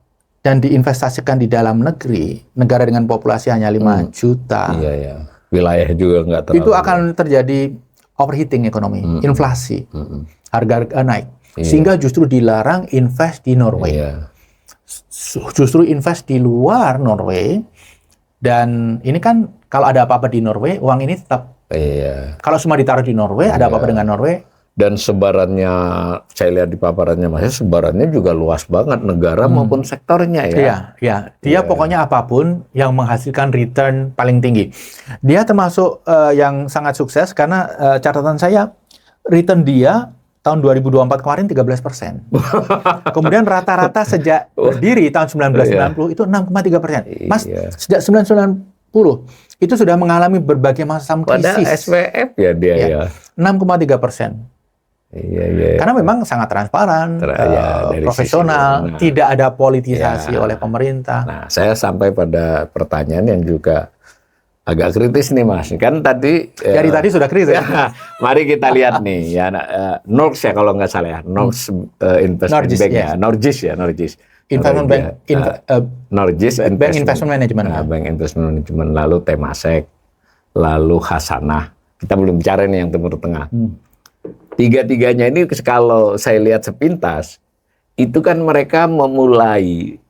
dan diinvestasikan di dalam negeri, negara dengan populasi hanya 5 juta. Wilayah juga nggak terlalu. Itu akan terjadi overheating ekonomi, inflasi, harga naik. Sehingga justru dilarang invest di Norway. Justru invest di luar Norway. Dan ini kan kalau ada apa-apa di Norway, uang ini tetap. Kalau semua ditaruh di Norway, ada apa-apa dengan Norway. Dan sebarannya, saya lihat di paparannya Mas, sebarannya juga luas banget, negara maupun sektornya ya. Dia pokoknya apapun yang menghasilkan return paling tinggi. Dia termasuk yang sangat sukses karena catatan saya, return dia tahun 2024 kemarin 13%. Kemudian rata-rata sejak berdiri tahun 1990 itu 6,3%. Mas, sejak 1990 itu sudah mengalami berbagai macam krisis. Pada SWF ya dia 6,3%. Karena memang sangat transparan, profesional, tidak ada politisasi oleh pemerintah. Nah, saya sampai pada pertanyaan yang juga agak kritis nih Mas. Kan tadi dari tadi sudah kritis. Mari kita lihat nih ya, Norges ya kalau nggak salah ya, Norges Investment Bank ya, Norges. Investment Bank, Norges Bank Investment Management. Bank Investment Management, lalu Temasek, lalu Hasanah. Kita belum bicara nih yang Timur Tengah. Tiga-tiganya ini kalau saya lihat sepintas, itu kan mereka memulai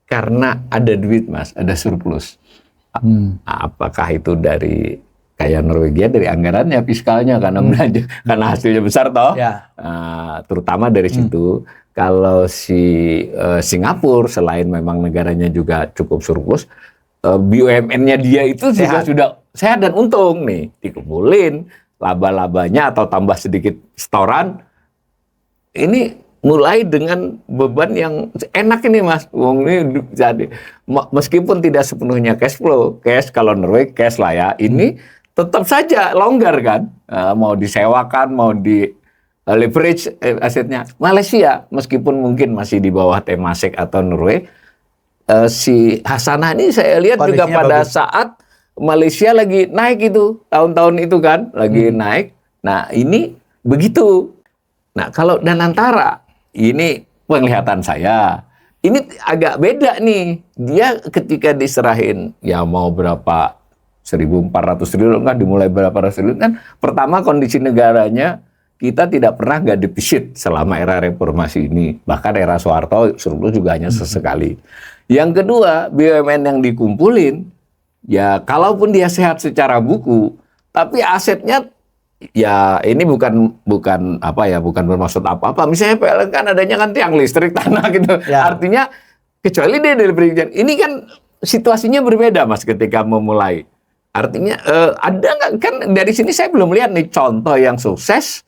karena ada duit Mas, ada surplus. Apakah itu dari kayak Norwegia dari anggarannya, fiskalnya karena belanja, karena hasilnya besar toh. Terutama dari situ. Kalau Singapura selain memang negaranya juga cukup surplus, BUMN-nya dia itu juga sudah sehat dan untung nih, dikumpulin laba-labanya atau tambah sedikit setoran, ini mulai dengan beban yang enak ini Mas. Wong ini jadi meskipun tidak sepenuhnya cash flow, cash kalau Norway cash lah ya. Ini tetap saja longgar kan. Mau disewakan, mau di leverage asetnya. Malaysia meskipun mungkin masih di bawah Temasek atau Norway, si Hasanah ini saya lihat juga pada saat Malaysia lagi naik itu, tahun-tahun itu kan, lagi naik. Nah, ini begitu. Nah, kalau Danantara, ini penglihatan saya, ini agak beda nih. Dia ketika diserahin, ya mau berapa, 1.400 triliun kan, dimulai berapa ratus triliun kan, pertama kondisi negaranya, kita tidak pernah nggak defisit selama era reformasi ini. Bahkan era Soeharto, surplus juga hanya sesekali. Yang kedua, BUMN yang dikumpulin, ya, kalaupun dia sehat secara buku, tapi asetnya ya ini bukan bermaksud apa-apa. Misalnya PLN kan adanya kan tiang listrik, tanah gitu. Artinya kecuali dia dari perizinan. Ini kan situasinya berbeda Mas ketika memulai. Artinya ada nggak kan dari sini saya belum lihat nih contoh yang sukses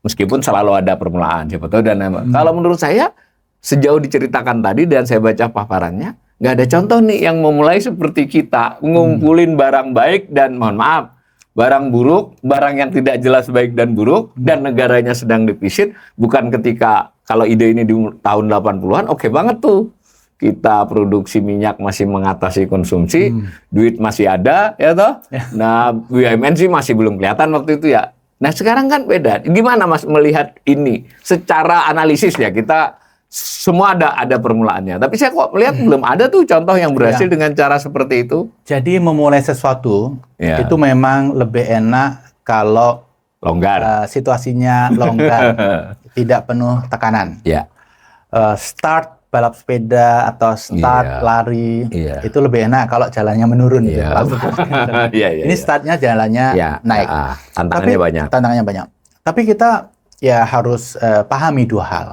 meskipun selalu ada permulaan siapa tahu dan kalau menurut saya sejauh diceritakan tadi dan saya baca paparannya, nggak ada contoh nih yang memulai seperti kita, ngumpulin barang baik dan mohon maaf, barang buruk, barang yang tidak jelas baik dan buruk, dan negaranya sedang defisit, bukan ketika, kalau ide ini di tahun 80-an, oke banget tuh. kita produksi minyak masih mengatasi konsumsi, duit masih ada, ya toh. Nah, BUMN sih masih belum kelihatan waktu itu ya. Nah, sekarang kan beda. Gimana Mas melihat ini secara analisis ya? Kita semua ada permulaannya. Tapi saya kok melihat belum ada tuh contoh yang berhasil dengan cara seperti itu. Jadi memulai sesuatu itu memang lebih enak kalau longgar, situasinya longgar, tidak penuh tekanan. Ya. Start balap sepeda atau start lari itu lebih enak kalau jalannya menurun. Ini startnya jalannya naik. Tantangannya banyak. Tapi kita ya harus pahami dua hal.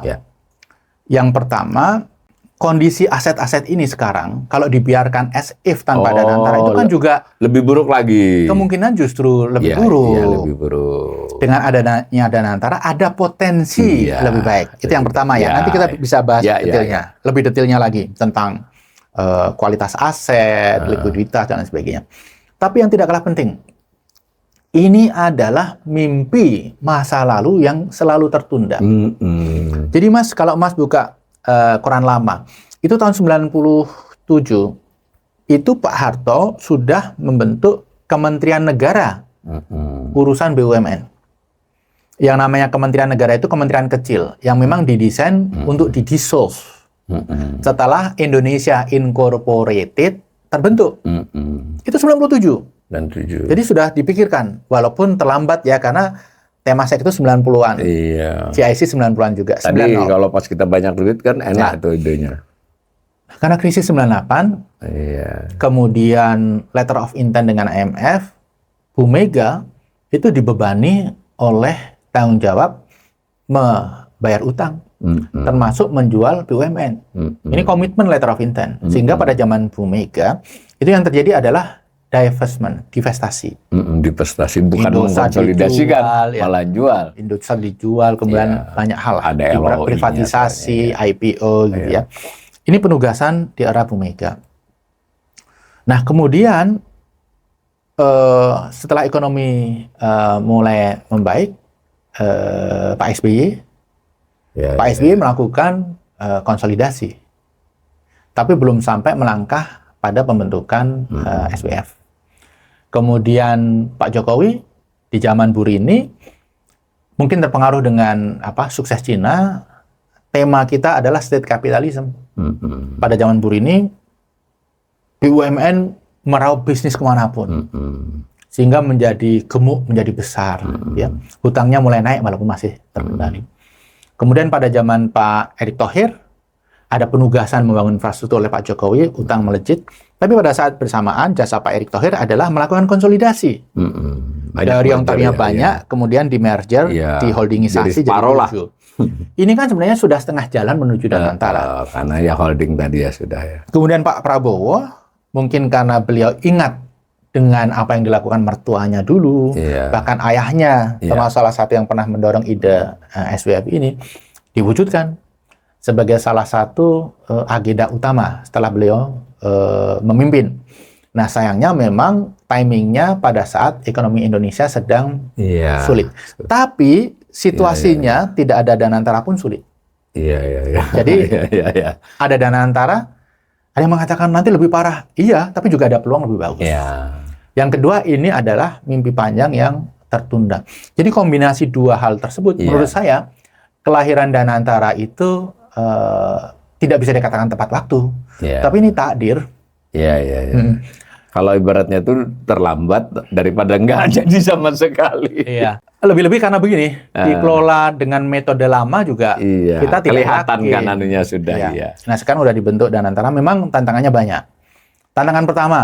Yang pertama, kondisi aset-aset ini sekarang kalau dibiarkan as if tanpa Danantara itu kan juga lebih buruk lagi. Kemungkinan justru lebih buruk. Iya, lebih buruk. Dengan adanya Danantara ada potensi lebih baik. Itu yang pertama ya. Nanti kita bisa bahas detailnya, lebih detailnya lagi tentang kualitas aset, likuiditas dan lain sebagainya. Tapi yang tidak kalah penting, ini adalah mimpi masa lalu yang selalu tertunda. Jadi Mas, kalau Mas buka koran lama, itu tahun 97, itu Pak Harto sudah membentuk Kementerian Negara urusan BUMN. Yang namanya Kementerian Negara itu kementerian kecil, yang memang didesain untuk didissolve setelah Indonesia Incorporated terbentuk. Itu 97. Jadi sudah dipikirkan, walaupun terlambat ya, karena Temasek itu 90-an. CIC 90-an juga. Tadi kalau pas kita banyak duit kan enak tuh idenya. Karena krisis 98, kemudian letter of intent dengan IMF, Bu Mega itu dibebani oleh tanggung jawab membayar utang, termasuk menjual BUMN. Ini komitmen letter of intent. Sehingga pada zaman Bu Mega, itu yang terjadi adalah divestasi. Divestasi bukan mengkonsolidasikan, malah jual. Indosat dijual, kemudian banyak hal. Ada privatisasi, IPO gitu ya. Ini penugasan di era Bu Mega. Nah, kemudian setelah ekonomi mulai membaik, Pak SBY melakukan konsolidasi. Tapi belum sampai melangkah pada pembentukan SWF. Kemudian Pak Jokowi di zaman Bu Rini mungkin terpengaruh dengan sukses Cina. Tema kita adalah state capitalism. Pada zaman Bu Rini, BUMN meraup bisnis kemanapun, sehingga menjadi gemuk, menjadi besar. Ya. Hutangnya mulai naik walaupun masih terkendali. Kemudian pada zaman Pak Erick Thohir, ada penugasan membangun infrastruktur oleh Pak Jokowi, utang melejit. Tapi pada saat bersamaan, jasa Pak Erick Thohir adalah melakukan konsolidasi. Dari yang tadinya banyak, kemudian di merger, di holdingisasi, jadi tujuh. Ini kan sebenarnya sudah setengah jalan menuju Danantara. Karena ya holding tadi ya sudah ya. Kemudian Pak Prabowo, mungkin karena beliau ingat dengan apa yang dilakukan mertuanya dulu, bahkan ayahnya, termasuk salah satu yang pernah mendorong ide SWF ini, diwujudkan sebagai salah satu agenda utama setelah beliau memimpin. Nah, sayangnya memang timingnya pada saat ekonomi Indonesia sedang sulit. Tapi situasinya tidak ada Danantara pun sulit. Jadi ada Danantara, ada yang mengatakan nanti lebih parah. Iya, tapi juga ada peluang lebih bagus. Yang kedua, ini adalah mimpi panjang yang tertunda. Jadi kombinasi dua hal tersebut, menurut saya, kelahiran Danantara itu tidak bisa dikatakan tepat waktu. Tapi ini takdir. Kalau ibaratnya itu terlambat daripada nggak jadi sama sekali. Lebih-lebih karena begini, dikelola dengan metode lama juga kita tidak kelihatan kan anunya sudah. Nah, sekarang udah dibentuk Danantara, memang tantangannya banyak. Tantangan pertama,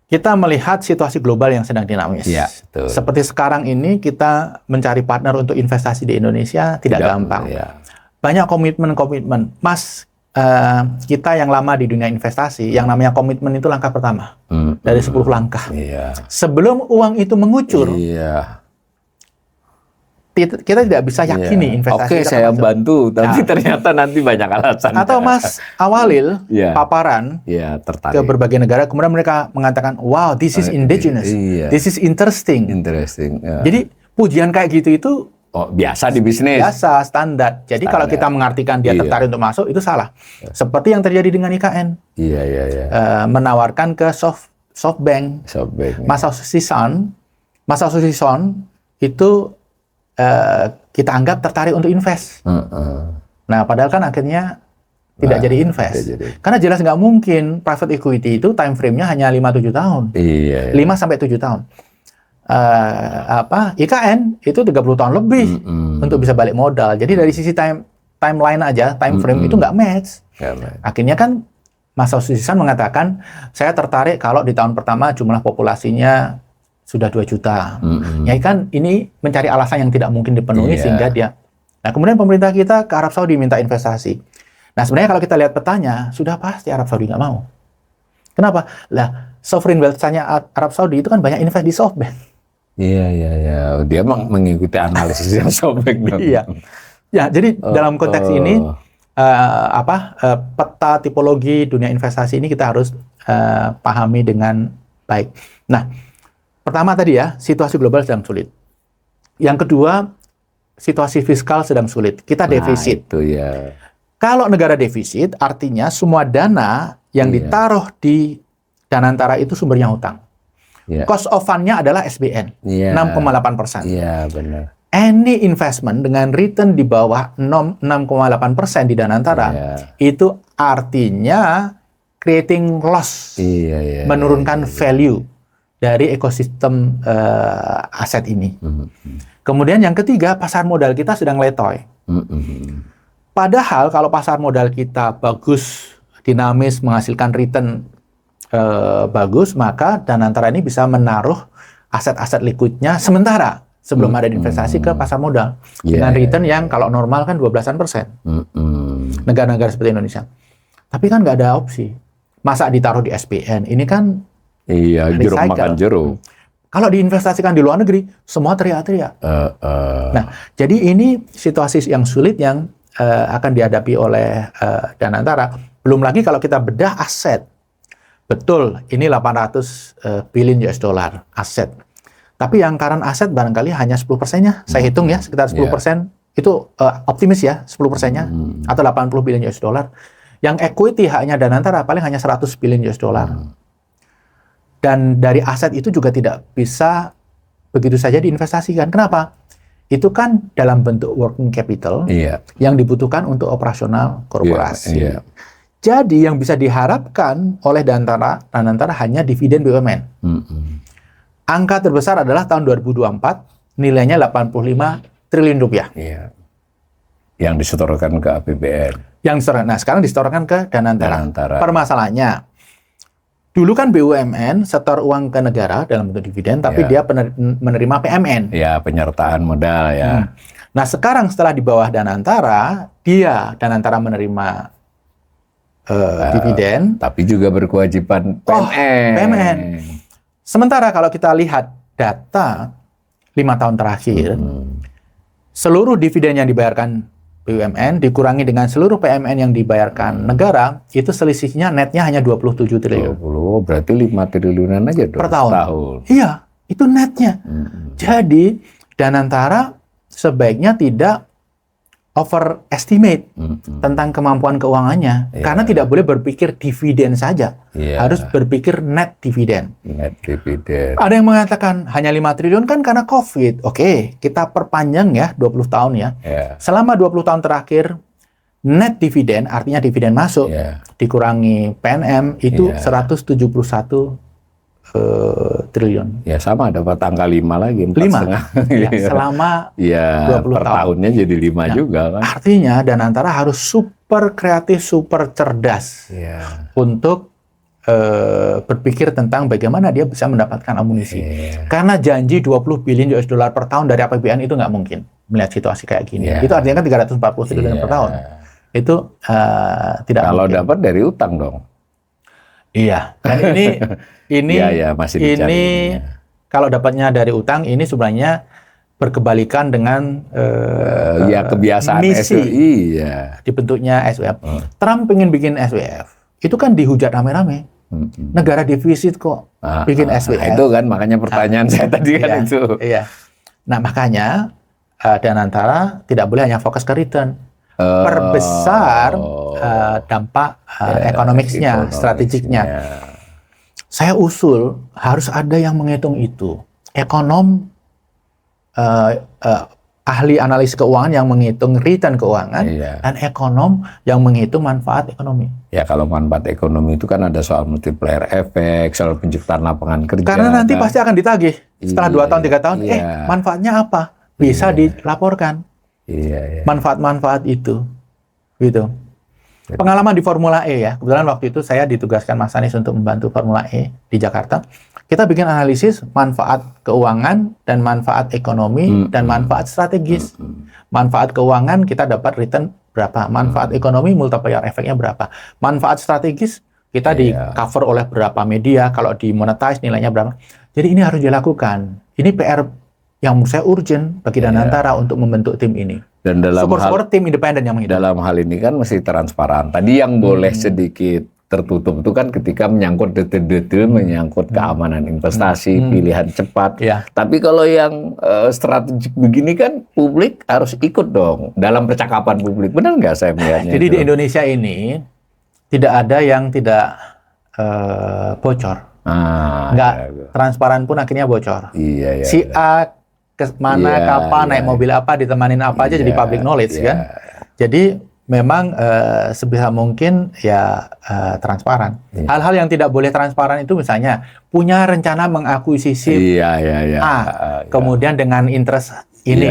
kita melihat situasi global yang sedang dinamis. Seperti sekarang ini kita mencari partner untuk investasi di Indonesia tidak gampang. Banyak komitmen. Mas, kita yang lama di dunia investasi, yang namanya komitmen itu langkah pertama dari 10 langkah. Sebelum uang itu mengucur, kita tidak bisa yakini investasi. Oke, saya bantu, tapi ternyata nanti banyak alasan. Atau Mas awalil paparan ke berbagai negara, kemudian mereka mengatakan, wow, this is indigenous, this is interesting. Jadi pujian kayak gitu itu biasa di bisnis. Biasa, standar. Jadi kalau kita mengartikan dia Iya. tertarik untuk masuk, itu salah. Seperti yang terjadi dengan IKN. Iya. Menawarkan ke SoftBank. Masayoshi Son itu kita anggap tertarik untuk invest. Nah, padahal kan akhirnya tidak jadi invest. Karena jelas nggak mungkin private equity itu time frame-nya hanya 5-7 tahun. Iya. 5-7 tahun. IKN itu 30 tahun lebih untuk bisa balik modal. Jadi dari sisi timeline aja, time frame itu nggak match. Akhirnya kan Masayoshi Son mengatakan, saya tertarik kalau di tahun pertama jumlah populasinya sudah 2 juta. Ya kan ini mencari alasan yang tidak mungkin dipenuhi sehingga dia. Nah, kemudian pemerintah kita ke Arab Saudi minta investasi. Nah, sebenarnya kalau kita lihat petanya, sudah pasti Arab Saudi nggak mau. Kenapa? Lah, sovereign wealth-nya Arab Saudi itu kan banyak invest di SoftBank. Iya. Dia mengikuti analisis yang SoftBank dong. Iya. Ya, jadi dalam konteks ini peta tipologi dunia investasi ini kita harus pahami dengan baik. Nah, pertama tadi ya, situasi global sedang sulit. Yang kedua, situasi fiskal sedang sulit. Kita defisit. Itu ya. Kalau negara defisit, artinya semua dana yang ditaruh di Danantara itu sumbernya hutang. Cost of fund-nya adalah SBN, 6,8%. Iya, benar. Any investment dengan return di bawah 6,8% di Danantara, itu artinya creating loss, menurunkan value dari ekosistem aset ini. Kemudian yang ketiga, pasar modal kita sedang letoy. Padahal kalau pasar modal kita bagus, dinamis, menghasilkan return bagus, maka Danantara ini bisa menaruh aset-aset liquidnya sementara sebelum ada investasi ke pasar modal dengan return yang kalau normal kan 12%. Negara-negara seperti Indonesia. Tapi kan nggak ada opsi. Masa ditaruh di SPN? Ini kan jeruk makan jeruk. Kalau diinvestasikan di luar negeri, semua teriak-teriak. Nah, jadi ini situasi yang sulit yang akan dihadapi oleh Danantara. Belum lagi kalau kita bedah aset. Betul, ini 800 billion US dollar aset. Tapi yang current aset barangkali hanya 10%-nya. Saya hitung ya, sekitar 10%. Itu optimis ya, 10%-nya. Atau 80 billion US dollar. Yang equity haknya Danantara paling hanya 100 billion US dollar. Dan dari aset itu juga tidak bisa begitu saja diinvestasikan. Kenapa? Itu kan dalam bentuk working capital yang dibutuhkan untuk operasional korporasi. Jadi yang bisa diharapkan oleh Danantara hanya dividen BUMN. Angka terbesar adalah tahun 2024, nilainya 85 triliun rupiah. Yang disetorkan ke APBN. Nah, sekarang disetorkan ke Danantara. Permasalahannya, dulu kan BUMN setor uang ke negara dalam bentuk dividen, tapi dia menerima PMN. Ya, penyertaan modal ya. Nah, sekarang setelah di bawah Danantara menerima dividen, tapi juga berkewajiban PMN. Sementara kalau kita lihat data 5 tahun terakhir, seluruh dividen yang dibayarkan BUMN dikurangi dengan seluruh PMN yang dibayarkan negara, itu selisihnya netnya hanya 27 triliun. Berarti 5 triliunan aja dong per tahun. Iya, itu netnya. Jadi Danantara sebaiknya tidak overestimate tentang kemampuan keuangannya, karena tidak boleh berpikir dividen saja, harus berpikir net dividen. Ada yang mengatakan hanya 5 triliun kan karena COVID. Oke, kita perpanjang ya 20 tahun ya. Selama 20 tahun terakhir net dividen, artinya dividen masuk dikurangi PNM itu 171 triliun. Ya sama, dapat angka 5 lagi, 4,5. Selama 20 per tahun. tahunnya jadi 5 juga kan. Artinya Danantara harus super kreatif, super cerdas untuk berpikir tentang bagaimana dia bisa mendapatkan amunisi. Karena janji 20 billion US dollar per tahun dari APBN itu nggak mungkin melihat situasi kayak gini. Itu artinya kan 340 triliun per tahun. Itu tidak kalau mungkin. Dapat dari utang dong. Iya, dan ini masih ini kalau dapatnya dari utang ini sebenarnya berkebalikan dengan kebiasaan misi dibentuknya SWF. Trump pengen bikin SWF, itu kan dihujat rame-rame. Negara defisit kok bikin SWF. Itu kan makanya pertanyaan saya tadi kan itu. Iya. Nah makanya Danantara tidak boleh hanya fokus ke return, perbesar dampak ekonomisnya, strategiknya. Saya usul harus ada yang menghitung itu. Ekonom, ahli analisis keuangan yang menghitung return keuangan, dan ekonom yang menghitung manfaat ekonomi. Ya, kalau manfaat ekonomi itu kan ada soal multiplier effect, soal penciptaan lapangan kerja. Karena nanti pasti akan ditagih setelah 2 tahun, 3 tahun. Manfaatnya apa? Bisa dilaporkan. Manfaat-manfaat itu, gitu. Pengalaman di Formula E ya. Kebetulan waktu itu saya ditugaskan Mas Anies untuk membantu Formula E di Jakarta. Kita bikin analisis manfaat keuangan dan manfaat ekonomi dan manfaat strategis. Manfaat keuangan kita dapat return berapa, manfaat ekonomi multiplier efeknya berapa, manfaat strategis kita di cover oleh berapa media, kalau di monetize nilainya berapa. Jadi ini harus dilakukan. Ini PR yang menurut saya urgent bagi Danantara untuk membentuk tim ini. Dan dalam tim independen yang menghitung. Dalam hal ini kan mesti transparan. Tadi yang boleh sedikit tertutup itu kan ketika menyangkut detail-detail, menyangkut keamanan investasi, pilihan cepat. Tapi kalau yang strategik begini kan publik harus ikut dong dalam percakapan publik. Benar nggak saya melihatnya? Jadi di Indonesia ini tidak ada yang tidak bocor. Transparan pun akhirnya bocor. Si A kemana, kapan, naik mobil apa, ditemanin apa aja jadi public knowledge kan. Jadi memang sebisa mungkin ya transparan. Hal-hal yang tidak boleh transparan itu misalnya punya rencana mengakuisisi kemudian dengan interest ini,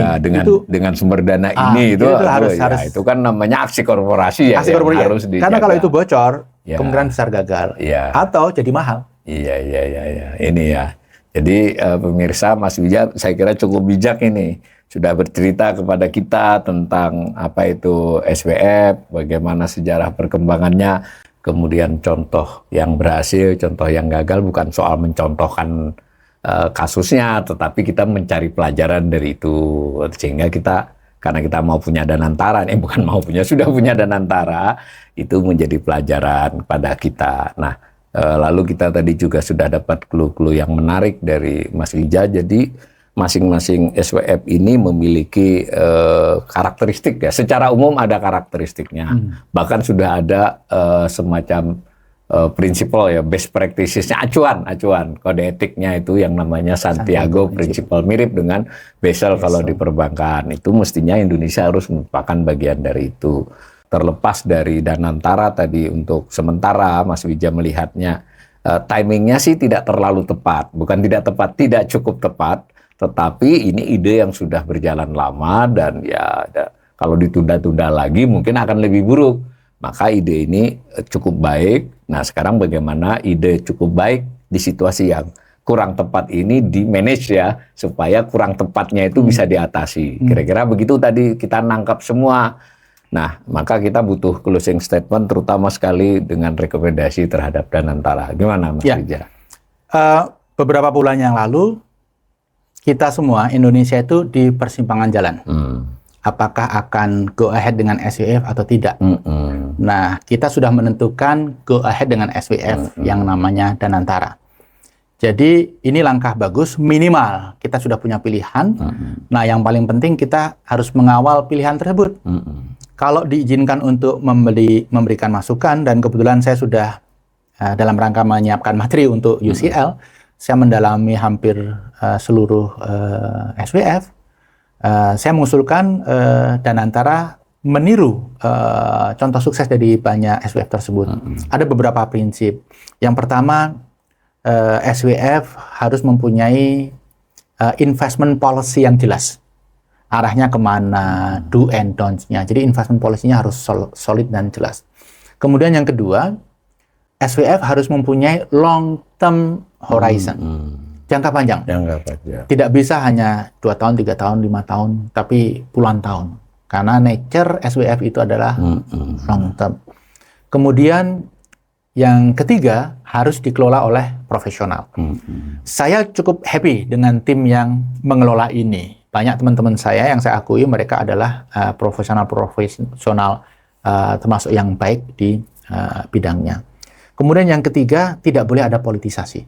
dengan sumber dana ini itu harus itu kan namanya aksi korporasi ya. Aksi korporasi harus dijaga. Karena kalau itu bocor, kemungkinan besar gagal atau jadi mahal. Ini ya. Jadi pemirsa, Mas Wija, saya kira cukup bijak ini. Sudah bercerita kepada kita tentang apa itu SWF, bagaimana sejarah perkembangannya, kemudian contoh yang berhasil, contoh yang gagal, bukan soal mencontohkan kasusnya, tetapi kita mencari pelajaran dari itu. Sehingga kita, karena kita mau punya Danantara, bukan mau punya, sudah punya Danantara, itu menjadi pelajaran pada kita. Nah, lalu kita tadi juga sudah dapat clue-clue yang menarik dari Mas Wija. Jadi masing-masing SWF ini memiliki karakteristik ya. Secara umum ada karakteristiknya. Bahkan sudah ada semacam prinsipal ya, best practices-nya, acuan kode etiknya itu yang namanya Santiago Principle, mirip dengan Basel kalau di perbankan. Itu mestinya Indonesia harus merupakan bagian dari itu. Terlepas dari Danantara tadi, untuk sementara Mas Wija melihatnya timingnya sih tidak terlalu tepat, bukan tidak tepat, tidak cukup tepat, tetapi ini ide yang sudah berjalan lama dan ya kalau ditunda-tunda lagi mungkin akan lebih buruk. Maka ide ini cukup baik. Nah, sekarang bagaimana ide cukup baik di situasi yang kurang tepat ini di manage ya, supaya kurang tepatnya itu bisa diatasi. Kira-kira begitu tadi kita nangkap semua. Nah, maka kita butuh closing statement, terutama sekali dengan rekomendasi terhadap Danantara. Gimana, Mas Wija? Beberapa bulan yang lalu, kita semua, Indonesia itu di persimpangan jalan. Apakah akan go ahead dengan SWF atau tidak? Nah, kita sudah menentukan go ahead dengan SWF yang namanya Danantara. Jadi, ini langkah bagus, minimal kita sudah punya pilihan. Nah, yang paling penting kita harus mengawal pilihan tersebut. Kalau diizinkan untuk memberikan masukan, dan kebetulan saya sudah dalam rangka menyiapkan materi untuk UCL, saya mendalami hampir seluruh SWF, saya mengusulkan Danantara meniru contoh sukses dari banyak SWF tersebut. Ada beberapa prinsip. Yang pertama, SWF harus mempunyai investment policy yang jelas. Arahnya kemana, do and don'ts-nya. Jadi investment policy-nya harus solid dan jelas. Kemudian yang kedua, SWF harus mempunyai long term horizon. Jangka panjang. Tidak bisa hanya 2 tahun, 3 tahun, 5 tahun, tapi puluhan tahun. Karena nature SWF itu adalah long term. Kemudian yang ketiga, harus dikelola oleh profesional. Saya cukup happy dengan tim yang mengelola ini. Banyak teman-teman saya yang saya akui mereka adalah profesional termasuk yang baik di bidangnya. Kemudian yang ketiga, tidak boleh ada politisasi.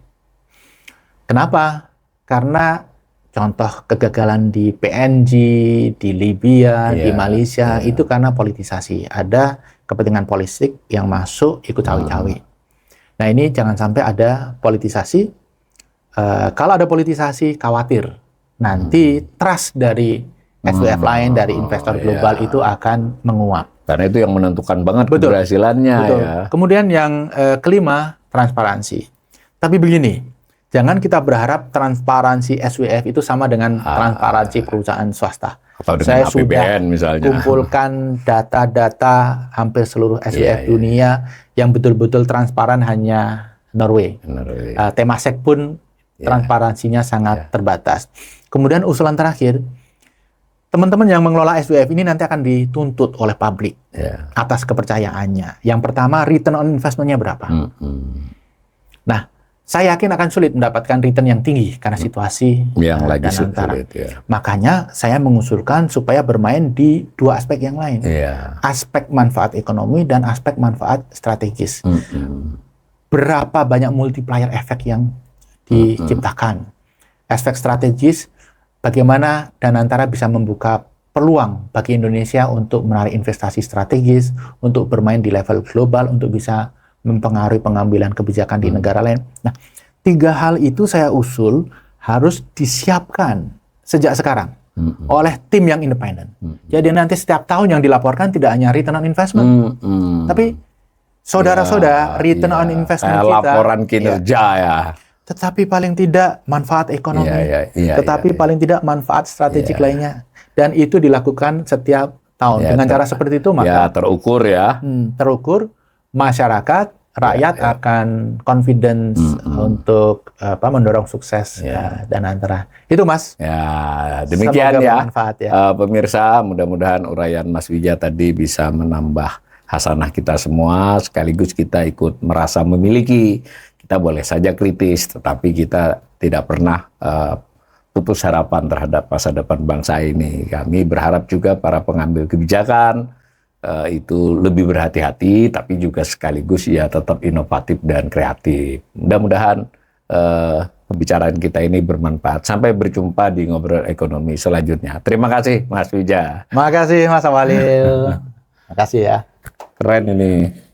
Kenapa? Karena contoh kegagalan di PNG, di Libya, di Malaysia, itu karena politisasi. Ada kepentingan politik yang masuk ikut cawe-cawe. Nah ini jangan sampai ada politisasi. Kalau ada politisasi, khawatir nanti trust dari SWF lain, dari investor global itu akan menguap. Karena itu yang menentukan banget keberhasilannya. Betul. Ya. Kemudian yang kelima, transparansi. Tapi begini, jangan kita berharap transparansi SWF itu sama dengan transparansi perusahaan swasta. Atau dengan Saya APBN sudah misalnya. kumpulkan data-data hampir seluruh SWF dunia yang betul-betul transparan hanya Norway. Temasek pun transparansinya sangat terbatas. Kemudian usulan terakhir, teman-teman yang mengelola SWF ini nanti akan dituntut oleh publik atas kepercayaannya. Yang pertama, return on investment-nya berapa? Nah, saya yakin akan sulit mendapatkan return yang tinggi karena situasi yang lagi sulit. Ya. Makanya saya mengusulkan supaya bermain di dua aspek yang lain. Aspek manfaat ekonomi dan aspek manfaat strategis. Berapa banyak multiplier efek yang diciptakan. Aspek strategis, bagaimana Danantara bisa membuka peluang bagi Indonesia untuk menarik investasi strategis, untuk bermain di level global, untuk bisa mempengaruhi pengambilan kebijakan di negara lain. Nah, 3 hal itu saya usul harus disiapkan sejak sekarang oleh tim yang independen. Jadi nanti setiap tahun yang dilaporkan tidak hanya return on investment, tapi saudara-saudara return on investment kita, laporan kinerja tetapi paling tidak manfaat ekonomi, tetapi paling tidak manfaat strategik lainnya, dan itu dilakukan setiap tahun. Dengan cara seperti itu maka terukur terukur, masyarakat, rakyat akan confidence untuk mendorong sukses Danantara. Itu Mas. Demikian bermanfaat, pemirsa, mudah-mudahan uraian Mas Wija tadi bisa menambah hasanah kita semua, sekaligus kita ikut merasa memiliki. Kita boleh saja kritis, tetapi kita tidak pernah putus harapan terhadap masa depan bangsa ini. Kami berharap juga para pengambil kebijakan itu lebih berhati-hati, tapi juga sekaligus tetap inovatif dan kreatif. Mudah-mudahan pembicaraan kita ini bermanfaat. Sampai berjumpa di Ngobrol Ekonomi selanjutnya. Terima kasih Mas Wija. Terima kasih Mas Awalil. Terima kasih ya. Keren ini.